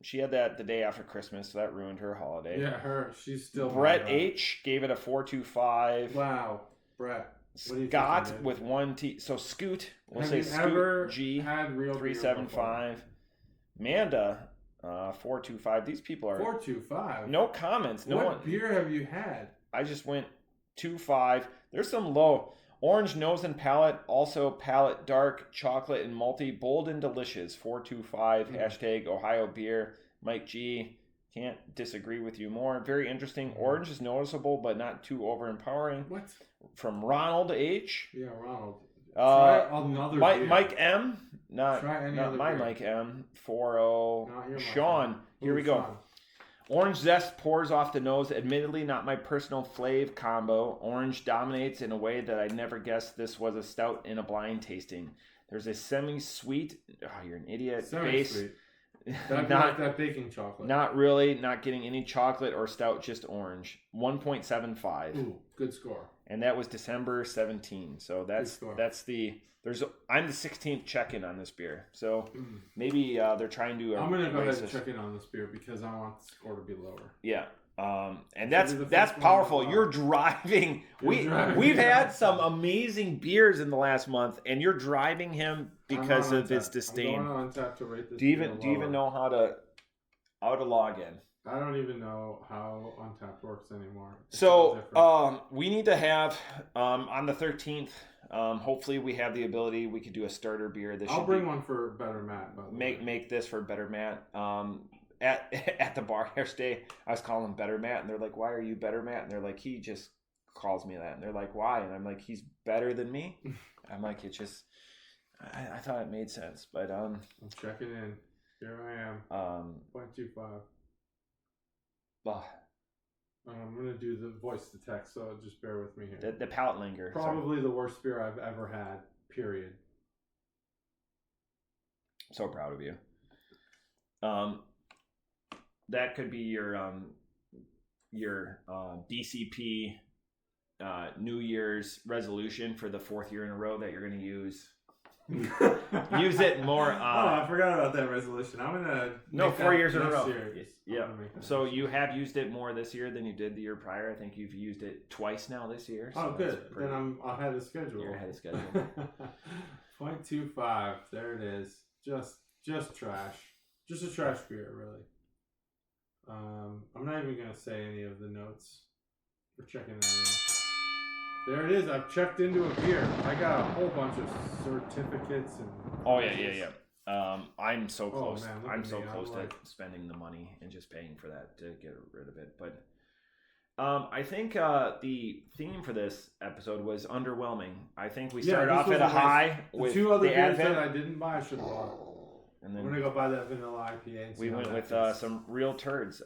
She had that the day after Christmas, so that ruined her holiday. Yeah, she's still. Brett H gave it a 4.25. Wow, Brett. Scott with 1 T. So Scoot, we'll say Scoot G had real 3.75. Amanda 4.25. These people are 4.25. no comments. No what one. Beer have you had? I just went 2.5. There's some low. Orange nose and palate, also palate dark, chocolate and malty, bold and delicious. 4.25. Hashtag Ohio beer. Mike G. Can't disagree with you more. Very interesting. Orange is noticeable, but not too overempowering. What? From Ronald H. Yeah, Ronald. Try another beer. Mike M. Not my beer. Mike M. 4.0. Sean. Here we go. Sean. Orange zest pours off the nose. Admittedly, not my personal fave combo. Orange dominates in a way that I never guessed this was a stout in a blind tasting. There's a semi-sweet. Oh, you're an idiot. Semi-sweet. That'd be like that baking chocolate. Not really. Not getting any chocolate or stout. Just orange. 1.75. Ooh, good score. And that was December 17. So that's the. I'm the 16th check-in on this beer, so maybe they're trying to. I'm gonna go ahead and check in on this beer because I want the score to be lower. Yeah, and that's powerful. You're driving. We've had some amazing beers in the last month, and you're driving him because of his disdain. I'm going on tap to rate this. Do you even know how to log in? I don't even know how Untapped works anymore. So we need to have on the 13th. Hopefully we have the ability. We could do a starter beer. I'll bring one for Better Matt. Make this for Better Matt. At the bar yesterday, I was calling him Better Matt, and they're like, "Why are you Better Matt?" And they're like, "He just calls me that." And they're like, "Why?" And I'm like, "He's better than me." I'm like, "It just." I thought it made sense, but I'm checking in. Here I am. 0.25. I'm going to do the voice to text, so just bear with me here. The palate linger. Probably the worst beer I've ever had, period. So proud of you. That could be your DCP New Year's resolution for the 4th year in a row that you're going to use. Use it more. I forgot about that resolution. I'm gonna 4 years in a row. Year. Yeah. So you have used it more this year than you did the year prior. I think you've used it twice now this year. So good. Then I'm ahead of schedule. You're ahead of schedule. 0.25. There it is. Just trash. Just a trash beer, really. I'm not even gonna say any of the notes. We're checking that out. There it is. I've checked into a beer. I got a whole bunch of certificates and. Oh yeah. I'm so close. Man, I'm so close to spending the money and just paying for that to get rid of it. But I think the theme for this episode was underwhelming. I think we started off at a high with the 2 other beers Advent. that I didn't buy. I should have bought. And then we're gonna go buy that vanilla IPA. And we went with some real turds.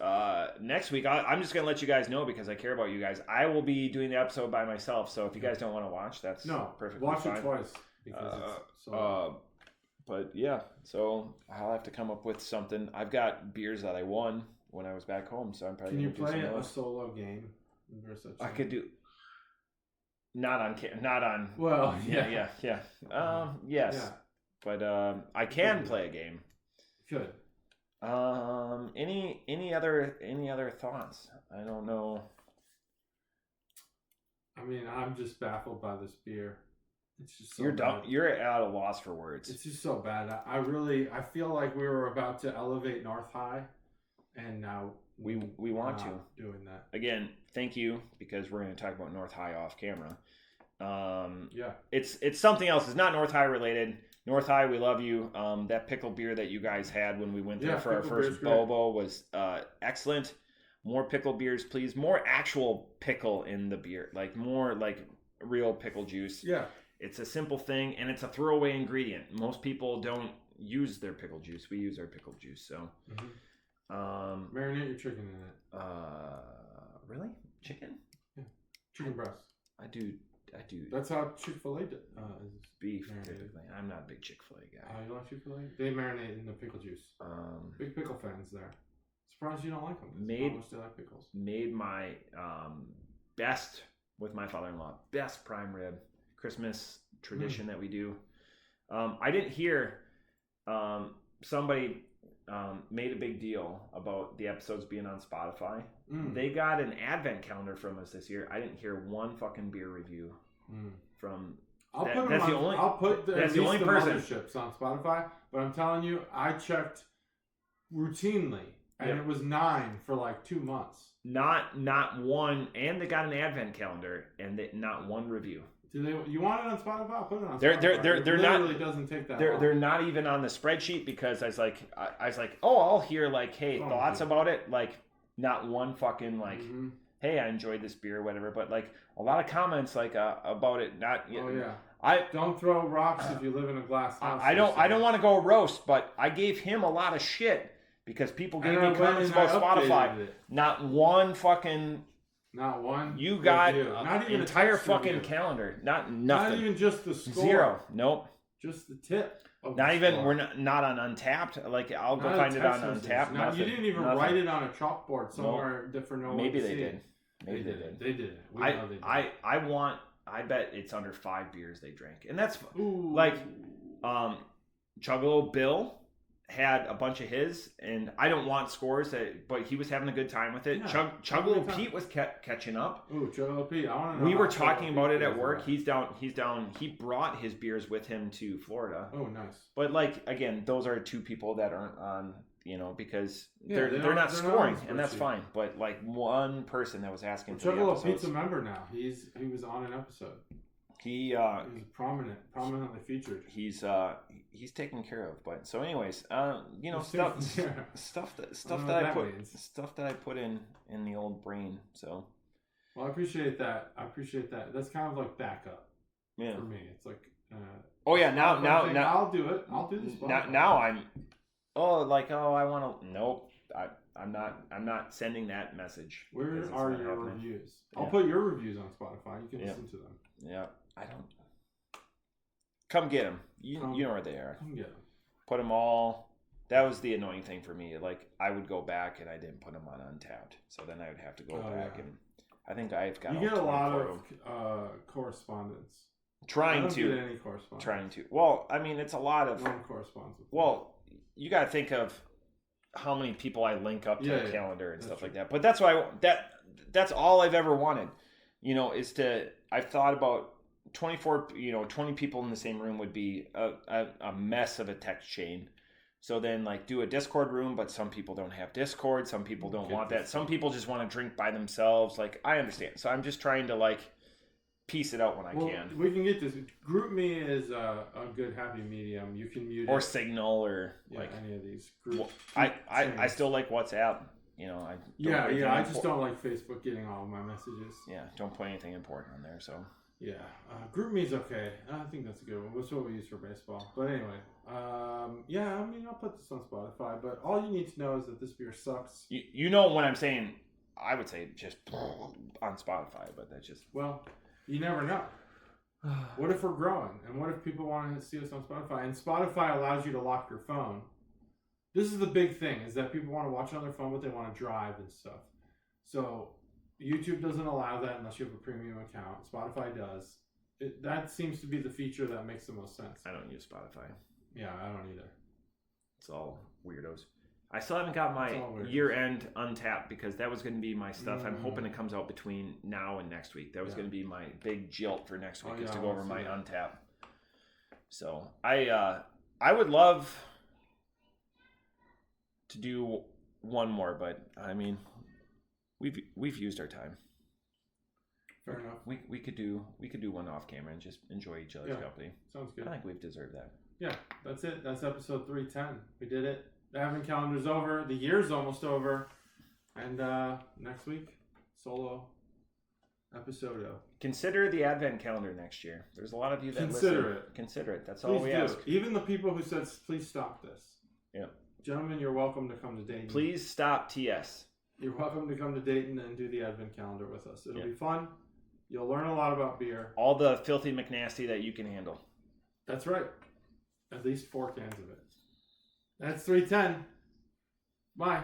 Next week, I'm just gonna let you guys know because I care about you guys. I will be doing the episode by myself. So if you guys don't want to watch, that's perfectly watch fine. It twice because it's so. But yeah, so I'll have to come up with something. I've got beers that I won when I was back home, so I'm probably. Can you play a solo game? I could do. Not on. Well, yeah. Yes. Yeah. But I can play a game. Good. Any other thoughts? I don't know. I mean, I'm just baffled by this beer. It's just so you're bad. You're at a loss for words. It's just so bad. I feel like we were about to elevate North High, and now we want to doing that again. Thank you, because we're going to talk about North High off camera. Yeah, it's something else. It's not North High related. North High, we love you. That pickle beer that you guys had when we went there for our first Bobo was excellent. More pickle beers, please. More actual pickle in the beer, like more like real pickle juice. Yeah. It's a simple thing, and it's a throwaway ingredient. Most people don't use their pickle juice. We use our pickle juice, so. Marinate your chicken in it. Really? Chicken? Yeah. Chicken breast. I do. That's how Chick-fil-A is. Beef, marinated. typically. I'm not a big Chick-fil-A guy. You like Chick-fil-A? They marinate in the pickle juice. Big pickle fans there. Surprised you don't like them. How much do they like pickles? Made my best with my father-in-law. Best prime rib. Christmas tradition that we do. I didn't hear somebody made a big deal about the episodes being on Spotify. They got an advent calendar from us this year. I didn't hear one fucking beer review from. I'll put the only person motherships on Spotify. But I'm telling you, I checked routinely, and it was 9 for like 2 months. Not one, and they got an advent calendar, and not one review. Do they? You want it on Spotify? I'll put it on Spotify. They're not. Really doesn't take that. They're not even on the spreadsheet because I was like, oh, I'll hear like, hey, thoughts about it. Like, not one fucking like, hey, I enjoyed this beer, or whatever. But like a lot of comments like about it. Not. I don't throw rocks if you live in a glass house. I don't want to go roast, but I gave him a lot of shit because people gave me comments about Spotify. Not one fucking. Not one. You got not even entire fucking review. Calendar. Nothing. Not even just the score. 0. Nope. Just the tip. Not even. Score. We're not on Untapped. Like I'll go find it on Untapped. You didn't even write it on a chalkboard somewhere different. Maybe they did. Maybe they did. They did. I bet it's under 5 beers they drank, and that's like, Chuggalo Bill had a bunch of his, and I don't want scores, but he was having a good time with it. Yeah, Chuggalo Pete was catching up. Ooh, Chuggalo Pete. I want to know. We were talking about it at work. He's down. He brought his beers with him to Florida. Oh, nice. But like again, those are 2 people that aren't on. Because they're not scoring, and that's fine. But like one person that was asking. Chuggalo Pete's a member now. He was on an episode. He's prominently featured. He's taken care of. But so, anyways, stuff that I put in the old brain. So, well, I appreciate that. That's kind of like backup. Yeah. For me, it's like. Now I'll do it. I'll do this. Now I'm. I want to. Nope. I'm not sending that message. Where are your reviews? I'll put your reviews on Spotify. You can listen to them. Yeah. I don't. Come get them. You know where they are. Come get them. Put them all. That was the annoying thing for me. Like I would go back and I didn't put them on Untapped, so then I would have to go back and. I think I've got. You get a lot of correspondence. Trying to. Well, I mean, it's a lot of. No one corresponds with well, you got to think of how many people I link up to the calendar and stuff like that. But that's why that's all I've ever wanted. Is to. I've thought about 20 people in the same room would be a mess of a text chain. So then like do a Discord room, but some people don't have Discord. Some people don't want that. Some people just want to drink by themselves. Like I understand. So I'm just trying to like piece it out when I can. We can get this. Group Me is a good happy medium. You can mute or it. Signal or like any of these groups. I still like WhatsApp. I just don't like Facebook getting all of my messages. Yeah, don't put anything important on there. So yeah, Group Me is okay. I think that's a good one. That's what we use for baseball. But anyway, I'll put this on Spotify. But all you need to know is that this beer sucks. You know when I'm saying, I would say just on Spotify, but that's just you never know. What if we're growing, and what if people want to see us on Spotify? And Spotify allows you to lock your phone. This is the big thing, is that people want to watch on their phone, but they want to drive and stuff. So YouTube doesn't allow that unless you have a premium account. Spotify does. That seems to be the feature that makes the most sense. I don't use Spotify. Yeah, I don't either. It's all weirdos. I still haven't got my year-end Untapped because that was going to be my stuff. I'm hoping it comes out between now and next week. That was going to be my big jilt for next week is to go over my Untapped. So I would love to do one more, but I mean, we've used our time. Fair enough. We could do one off camera and just enjoy each other's company. Sounds good. I think we've deserved that. Yeah, that's it. That's episode 310. We did it. The advent calendar's over. The year's almost over. And next week, solo episode. Consider the advent calendar next year. There's a lot of you that Consider it. Consider it. That's Please all we ask. Even the people who said, please stop this. Yeah. Gentlemen, you're welcome to come to Dayton. Please stop TS. You're welcome to come to Dayton and do the advent calendar with us. It'll be fun. You'll learn a lot about beer. All the filthy McNasty that you can handle. That's right. At least 4 cans of it. That's 310. Bye.